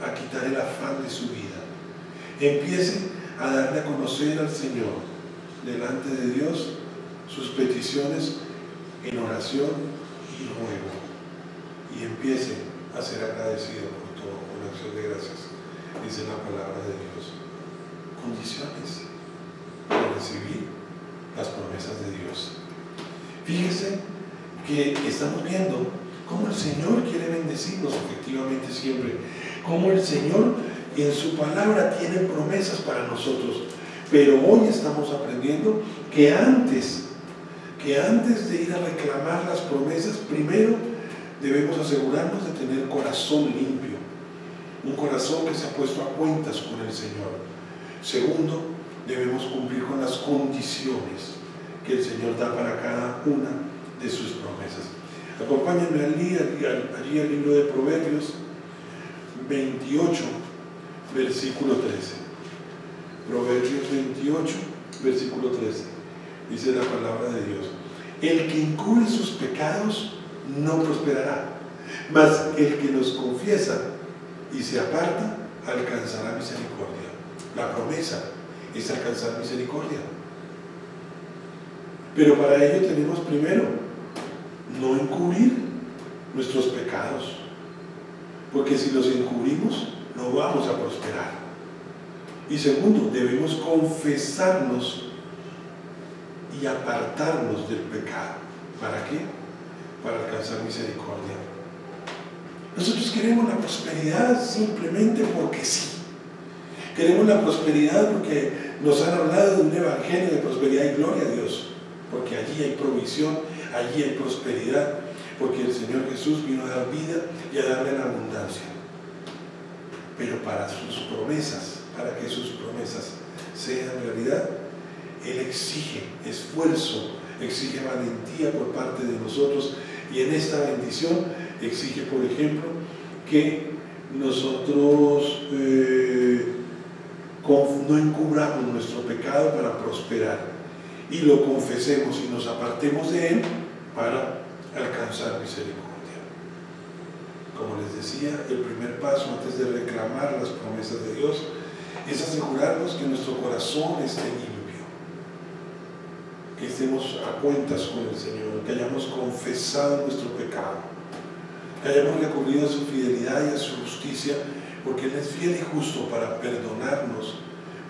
Speaker 3: a quitar el afán de su vida. Empiece a darle a conocer al Señor delante de Dios sus peticiones en oración y ruego. Y empiece a ser agradecido por todo, con acción de gracias. Dice la palabra de Dios. Condiciones para recibir las promesas de Dios. Fíjese que estamos viendo cómo el Señor quiere bendecirnos efectivamente siempre, cómo el Señor en su palabra tiene promesas para nosotros, pero hoy estamos aprendiendo que antes de ir a reclamar las promesas, primero debemos asegurarnos de tener corazón limpio, un corazón que se ha puesto a cuentas con el Señor. Segundo, debemos cumplir con las condiciones que el Señor da para cada una de sus promesas. Acompáñenme allí al libro de Proverbios 28, versículo 13. Proverbios 28, versículo 13. Dice la palabra de Dios: el que encubre sus pecados no prosperará, mas el que los confiesa y se aparta alcanzará misericordia. La promesa es alcanzar misericordia. Pero para ello tenemos primero no encubrir nuestros pecados, porque si los encubrimos no vamos a prosperar. Y segundo, debemos confesarnos y apartarnos del pecado. ¿Para qué? Para alcanzar misericordia. Nosotros queremos la prosperidad simplemente porque sí. Queremos la prosperidad porque nos han hablado de un evangelio de prosperidad y gloria a Dios, porque allí hay provisión, allí hay prosperidad, porque el Señor Jesús vino a dar vida y a darla en abundancia. Pero para sus promesas, para que sus promesas sean realidad, Él exige esfuerzo, exige valentía por parte de nosotros, y en esta bendición exige, por ejemplo, que nosotros no encubramos nuestro pecado para prosperar y lo confesemos y nos apartemos de él para alcanzar misericordia. Como les decía, el primer paso antes de reclamar las promesas de Dios es asegurarnos que nuestro corazón esté limpio, que estemos a cuentas con el Señor, que hayamos confesado nuestro pecado, que hayamos recurrido a su fidelidad y a su justicia, porque Él es fiel y justo para perdonarnos,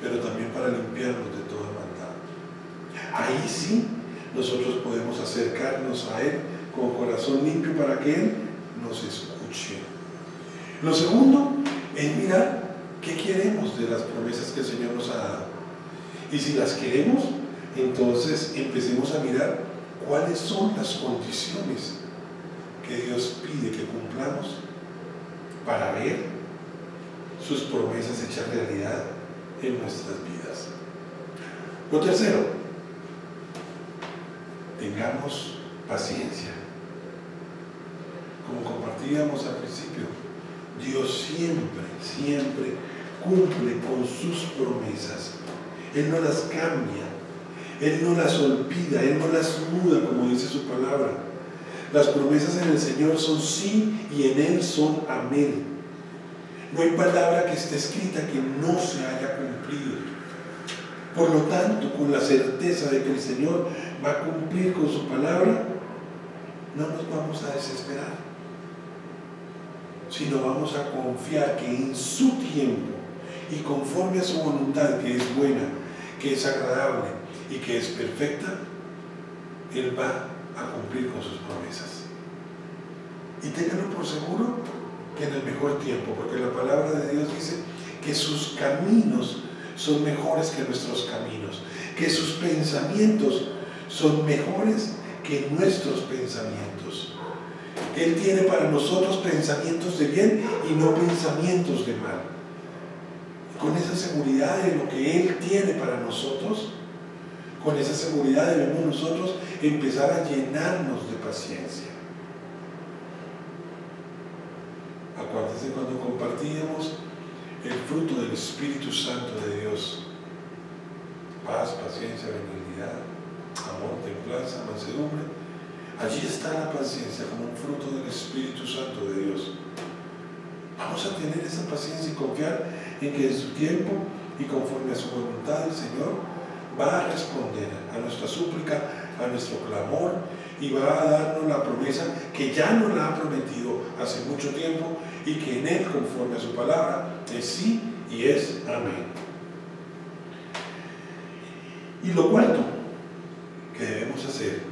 Speaker 3: pero también para limpiarnos de toda maldad. Ahí sí nosotros podemos acercarnos a Él con corazón limpio para que Él nos escuche. Lo segundo es mirar qué queremos de las promesas que el Señor nos ha dado. Y si las queremos, entonces empecemos a mirar cuáles son las condiciones que Dios pide que cumplamos para ver sus promesas hechas realidad en nuestras vidas. Lo tercero, tengamos paciencia. Como compartíamos al principio, Dios siempre cumple con sus promesas. Él no las cambia, Él no las olvida, Él no las muda, como dice su palabra. Las promesas en el Señor son sí y en Él son amén. No hay palabra que esté escrita que no se haya cumplido. Por lo tanto, con la certeza de que el Señor va a cumplir con su palabra, no nos vamos a desesperar, sino vamos a confiar que en su tiempo y conforme a su voluntad, que es buena, que es agradable y que es perfecta, Él va a cumplir con sus promesas. Y ténganlo por seguro que en el mejor tiempo, porque la palabra de Dios dice que sus caminos son mejores que nuestros caminos, que sus pensamientos son mejores que nuestros pensamientos. Él tiene para nosotros pensamientos de bien y no pensamientos de mal. Con esa seguridad de lo que Él tiene para nosotros, con esa seguridad debemos nosotros empezar a llenarnos de paciencia. Acuérdense cuando compartíamos el fruto del Espíritu Santo de Dios: paz, paciencia, benignidad, amor, templanza, mansedumbre. Allí está la paciencia como un fruto del Espíritu Santo de Dios. Vamos a tener esa paciencia y confiar en que en su tiempo y conforme a su voluntad el Señor va a responder a nuestra súplica, a nuestro clamor, y va a darnos la promesa que ya nos la ha prometido hace mucho tiempo, y que en Él, conforme a su palabra, es sí y es amén. Y lo cuarto que debemos hacer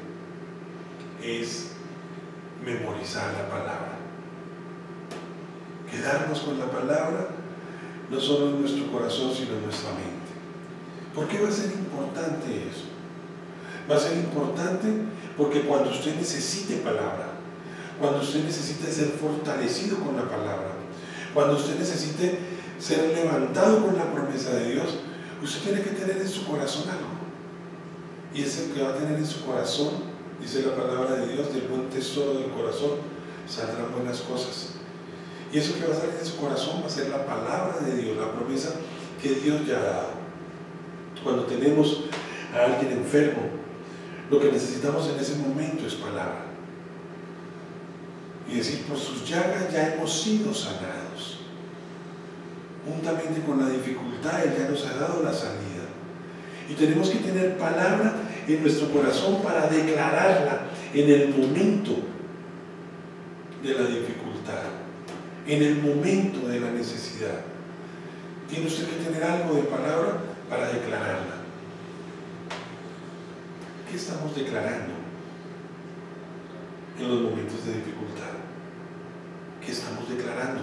Speaker 3: es memorizar la palabra. Quedarnos con la palabra, no solo en nuestro corazón, sino en nuestra mente. ¿Por qué va a ser importante eso? Va a ser importante porque cuando usted necesite palabra, cuando usted necesite ser fortalecido con la palabra, cuando usted necesite ser levantado con la promesa de Dios, usted tiene que tener en su corazón algo. Y es el que va a tener en su corazón, dice la palabra de Dios, del buen tesoro del corazón saldrán buenas cosas. Y eso que va a salir de su corazón va a ser la palabra de Dios, la promesa que Dios ya ha dado. Cuando tenemos a alguien enfermo, lo que necesitamos en ese momento es palabra. Y decir, por sus llagas ya hemos sido sanados. Juntamente con la dificultad, Él ya nos ha dado la salida. Y tenemos que tener palabra en nuestro corazón para declararla en el momento de la dificultad, en el momento de la necesidad. Tiene usted que tener algo de palabra para declararla. ¿Qué estamos declarando en los momentos de dificultad? ¿Qué estamos declarando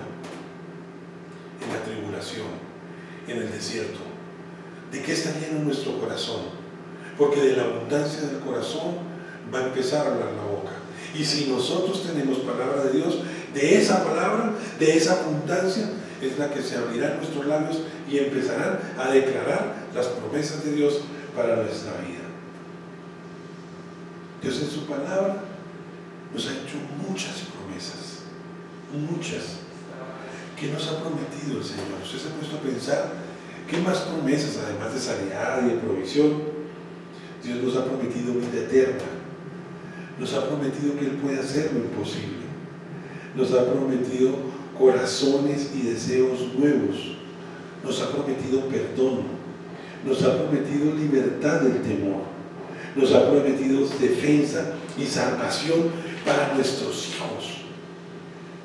Speaker 3: en la tribulación, en el desierto? ¿De qué está lleno nuestro corazón? Porque de la abundancia del corazón va a empezar a hablar la boca. Y si nosotros tenemos palabra de Dios, de esa palabra, de esa abundancia, es la que se abrirá en nuestros labios y empezarán a declarar las promesas de Dios para nuestra vida. Dios en su palabra nos ha hecho muchas promesas, muchas, que nos ha prometido el Señor. Usted se ha puesto a pensar, ¿qué más promesas, además de sanidad y de provisión? Dios nos ha prometido vida eterna, nos ha prometido que Él puede hacer lo imposible, nos ha prometido corazones y deseos nuevos, nos ha prometido perdón, nos ha prometido libertad del temor, nos ha prometido defensa y salvación para nuestros hijos,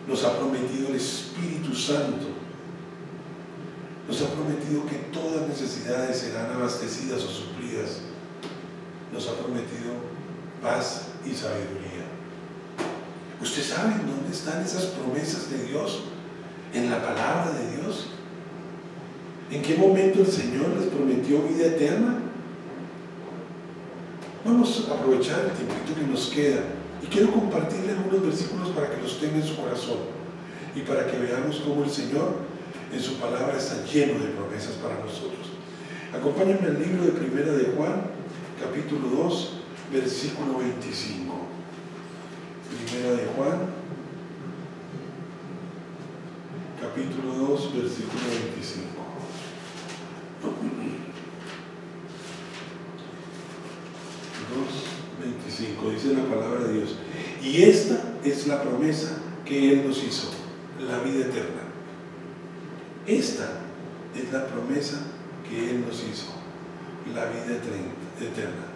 Speaker 3: nos ha prometido el Espíritu Santo, nos ha prometido que todas necesidades serán abastecidas o suplidas, nos ha prometido paz y sabiduría. ¿Usted sabe en dónde están esas promesas de Dios? ¿En la palabra de Dios? ¿En qué momento el Señor les prometió vida eterna? Vamos a aprovechar el tiempito que nos queda y quiero compartirle algunos versículos para que los tenga en su corazón y para que veamos cómo el Señor en su palabra está lleno de promesas para nosotros. Acompáñenme al libro de Primera de Juan, capítulo 2, versículo 25. Primera de Juan, capítulo 2, versículo 25. 2:25 dice la palabra de Dios: y esta es la promesa que Él nos hizo, la vida eterna. Esta es la promesa que Él nos hizo, la vida eterna.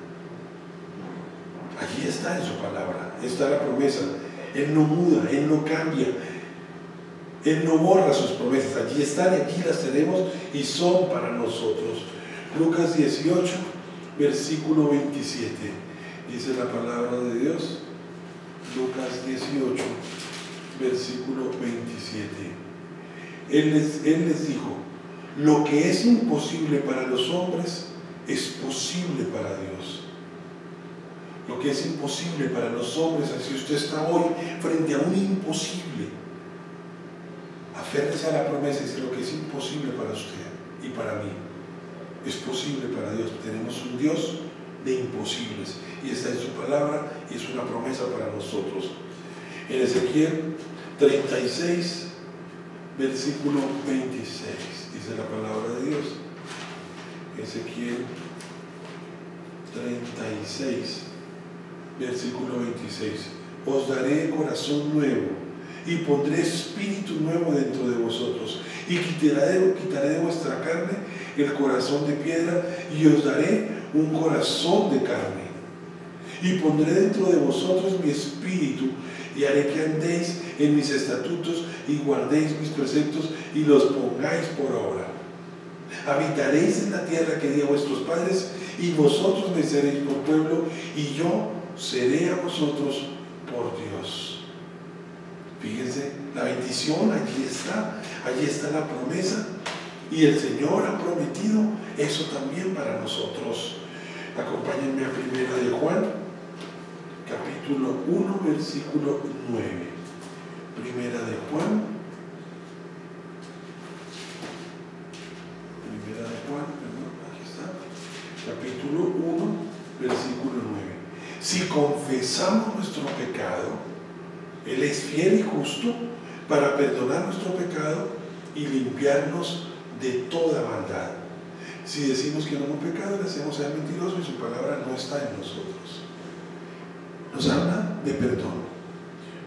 Speaker 3: Allí está en su palabra, está la promesa. Él no muda, Él no cambia, Él no borra sus promesas. Allí están y aquí las tenemos y son para nosotros. Lucas 18, versículo 27. Dice la palabra de Dios. Lucas 18, versículo 27. Él les dijo: lo que es imposible para los hombres es posible para Dios. Lo que es imposible para los hombres, si usted está hoy frente a un imposible, aférrese a la promesa y dice: lo que es imposible para usted y para mí es posible para Dios. Tenemos un Dios de imposibles y está en su palabra y es una promesa para nosotros. En Ezequiel 36, versículo 26, dice la palabra de Dios. Ezequiel 36, versículo 26. Os daré corazón nuevo y pondré espíritu nuevo dentro de vosotros y quitaré de vuestra carne el corazón de piedra y os daré un corazón de carne y pondré dentro de vosotros mi espíritu y haré que andéis en mis estatutos y guardéis mis preceptos y los pongáis por obra. Habitaréis en la tierra que di a vuestros padres y vosotros me seréis por pueblo y yo seré a vosotros por Dios. Fíjense, la bendición allí está la promesa y el Señor ha prometido eso también para nosotros. Acompáñenme a Primera de Juan, capítulo 1, versículo 9. Primera de Juan, aquí está, capítulo 1, versículo 9. Si confesamos nuestro pecado, Él es fiel y justo para perdonar nuestro pecado y limpiarnos de toda maldad. Si decimos que no hemos pecado, le hacemos ser mentiroso y su palabra no está en nosotros. Nos habla de perdón,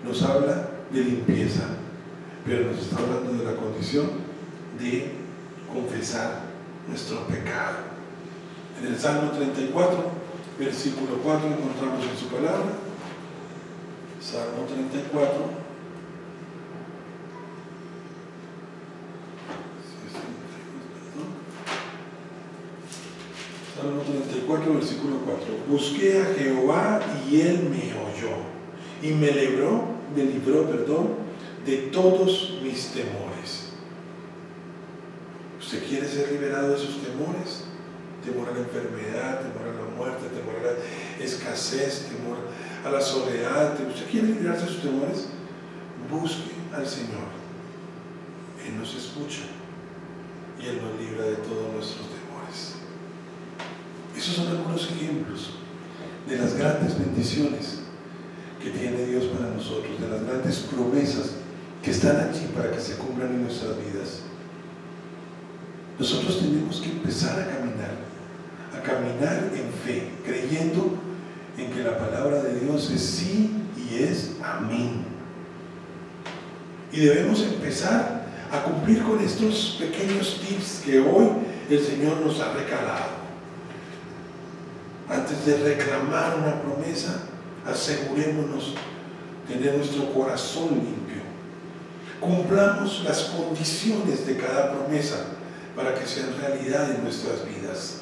Speaker 3: nos habla de limpieza, pero nos está hablando de la condición de confesar nuestro pecado. En el Salmo 34, versículo 4 encontramos en su palabra. Salmo 34. Salmo 34, versículo 4. Busqué a Jehová y Él me oyó y me libró, de todos mis temores. ¿Usted quiere ser liberado de sus temores? Temor a la enfermedad, temor a la muerte, temor a la escasez, temor a la soledad. ¿Usted quiere librarse de sus temores? Busque al Señor. Él nos escucha y Él nos libra de todos nuestros temores. Esos son algunos ejemplos de las grandes bendiciones que tiene Dios para nosotros, de las grandes promesas que están allí para que se cumplan en nuestras vidas. Nosotros tenemos que empezar a caminar en fe, creyendo en que la palabra de Dios es sí y es amén. Y debemos empezar a cumplir con estos pequeños tips que hoy el Señor nos ha recalado. Antes de reclamar una promesa, asegurémonos de tener nuestro corazón limpio. Cumplamos las condiciones de cada promesa para que sean realidad en nuestras vidas.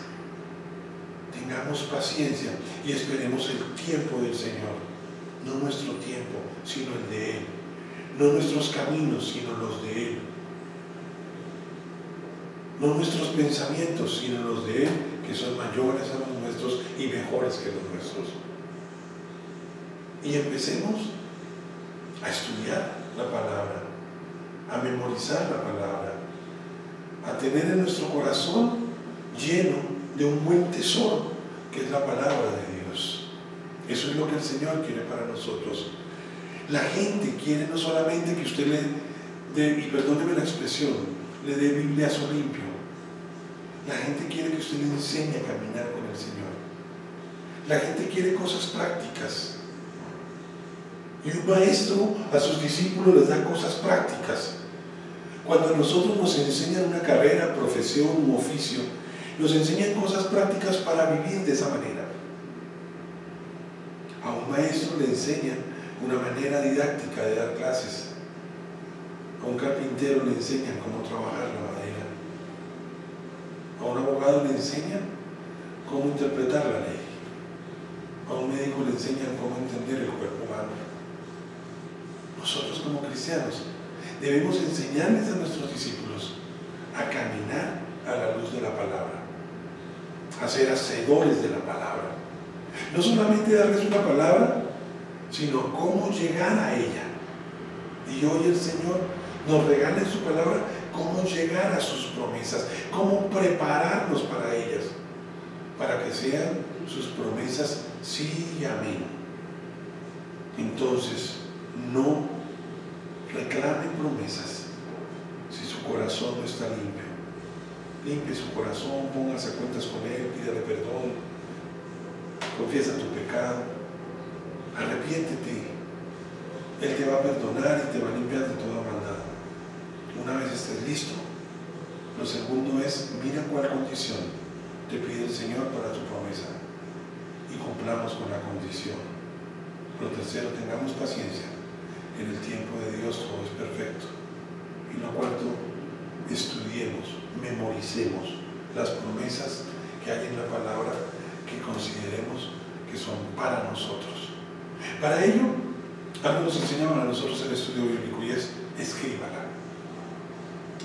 Speaker 3: Tengamos paciencia y esperemos el tiempo del Señor, no nuestro tiempo, sino el de Él, no nuestros caminos, sino los de Él, no nuestros pensamientos, sino los de Él, que son mayores a los nuestros y mejores que los nuestros. Y empecemos a estudiar la palabra, a memorizar la palabra, a tener en nuestro corazón lleno de un buen tesoro, que es la palabra de Dios. Eso es lo que el Señor quiere para nosotros. La gente quiere no solamente que usted le dé, y perdóneme la expresión, le dé bibliazo limpio. La gente quiere que usted le enseñe a caminar con el Señor. La gente quiere cosas prácticas. Y un maestro a sus discípulos les da cosas prácticas. Cuando a nosotros nos enseñan una carrera, profesión, un oficio, nos enseñan cosas prácticas para vivir de esa manera. A un maestro le enseñan una manera didáctica de dar clases. A un carpintero le enseñan cómo trabajar la madera. A un abogado le enseñan cómo interpretar la ley. A un médico le enseñan cómo entender el cuerpo humano. Nosotros como cristianos debemos enseñarles a nuestros discípulos a caminar a la luz de la palabra, a ser hacedores de la palabra. No solamente darles una palabra, sino cómo llegar a ella. Y hoy el Señor nos regala en su palabra cómo llegar a sus promesas, cómo prepararnos para ellas, para que sean sus promesas sí y amén. Entonces, no reclamen promesas si su corazón no está limpio. Limpie su corazón, póngase a cuentas con Él, pídale perdón, confiesa tu pecado, arrepiéntete. Él te va a perdonar y te va a limpiar de toda maldad. Una vez estés listo, lo segundo es, mira cuál condición te pide el Señor para tu promesa y cumplamos con la condición. Lo tercero, tengamos paciencia. En el tiempo de Dios todo es perfecto. Y lo cuarto, estudiemos, memoricemos las promesas que hay en la palabra que consideremos que son para nosotros. Para ello, algo nos enseñaban a nosotros el estudio bíblico y es escríbala.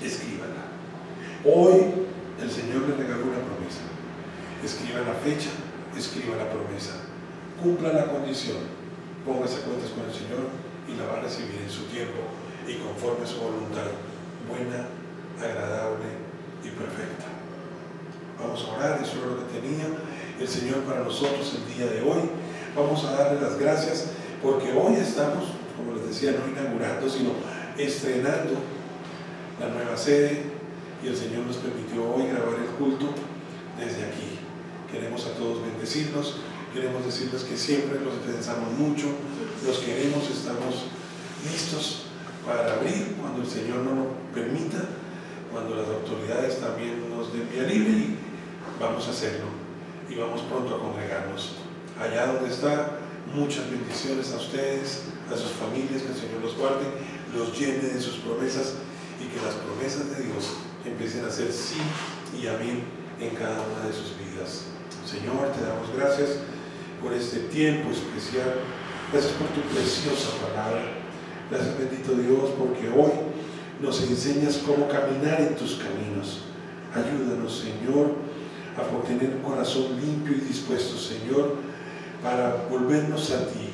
Speaker 3: Escríbala. Hoy el Señor le regaló una promesa. Escriba la fecha, escriba la promesa, cumpla la condición, póngase a cuentas con el Señor y la va a recibir en su tiempo y conforme a su voluntad, buena, agradable y perfecta. Vamos a orar, eso es lo que tenía el Señor para nosotros el día de hoy. Vamos a darle las gracias porque hoy estamos, como les decía, no inaugurando, sino estrenando la nueva sede y el Señor nos permitió hoy grabar el culto desde aquí. Queremos a todos bendecirlos, queremos decirles que siempre los pensamos mucho, los queremos, estamos listos para abrir cuando el Señor nos lo permita, cuando las autoridades también nos den vía libre y vamos a hacerlo. y vamos pronto a congregarnos. Allá donde está, muchas bendiciones a ustedes, a sus familias, que el Señor los guarde, los llene de sus promesas y que las promesas de Dios empiecen a ser sí y amén en cada una de sus vidas. Señor, te damos gracias por este tiempo especial. Gracias por tu preciosa palabra. Gracias, bendito Dios, porque hoy nos enseñas cómo caminar en tus caminos. Ayúdanos, Señor, a tener un corazón limpio y dispuesto, Señor, para volvernos a ti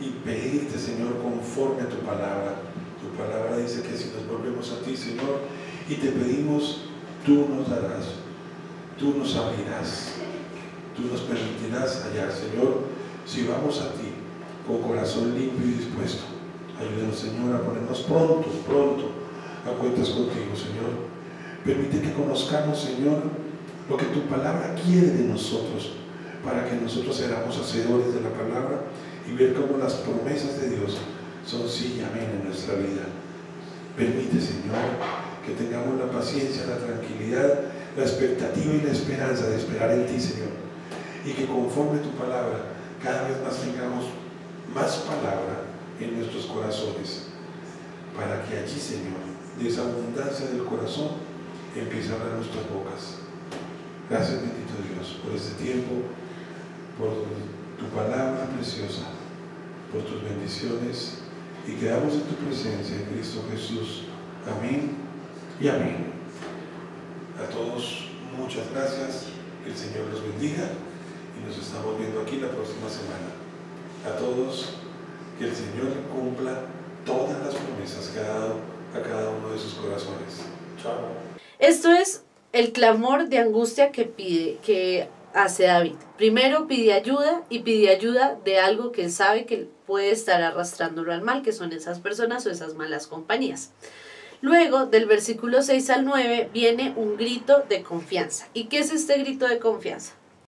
Speaker 3: y pedirte, Señor, conforme a tu palabra. Tu palabra dice que si nos volvemos a ti, Señor, y te pedimos, tú nos darás, tú nos abrirás, tú nos permitirás hallar, Señor, si vamos a ti con corazón limpio y dispuesto. Ayúdanos, Señor, a ponernos pronto a cuentas contigo, Señor. Permite que conozcamos, Señor, lo que tu palabra quiere de nosotros, para que nosotros seamos hacedores de la palabra y ver cómo las promesas de Dios son sí y amén en nuestra vida. Permite, Señor, que tengamos la paciencia, la tranquilidad, la expectativa y la esperanza de esperar en ti, Señor, y que conforme tu palabra cada vez más tengamos más palabra en nuestros corazones, para que allí, Señor, de esa abundancia del corazón empiece a hablar nuestras bocas. Gracias, bendito Dios, por este tiempo, por tu palabra preciosa, por tus bendiciones, y quedamos en tu presencia en Cristo Jesús. Amén y amén. A todos, muchas gracias. El Señor los bendiga y nos estamos viendo aquí la próxima semana. A todos, que el Señor cumpla todas las promesas que ha dado a cada uno de sus corazones. Chao.
Speaker 4: Esto es el clamor de angustia que hace David. Primero pide ayuda, y pide ayuda de algo que él sabe que puede estar arrastrándolo al mal, que son esas personas o esas malas compañías. Luego, del versículo 6 al 9, viene un grito de confianza. ¿Y qué es este grito de confianza?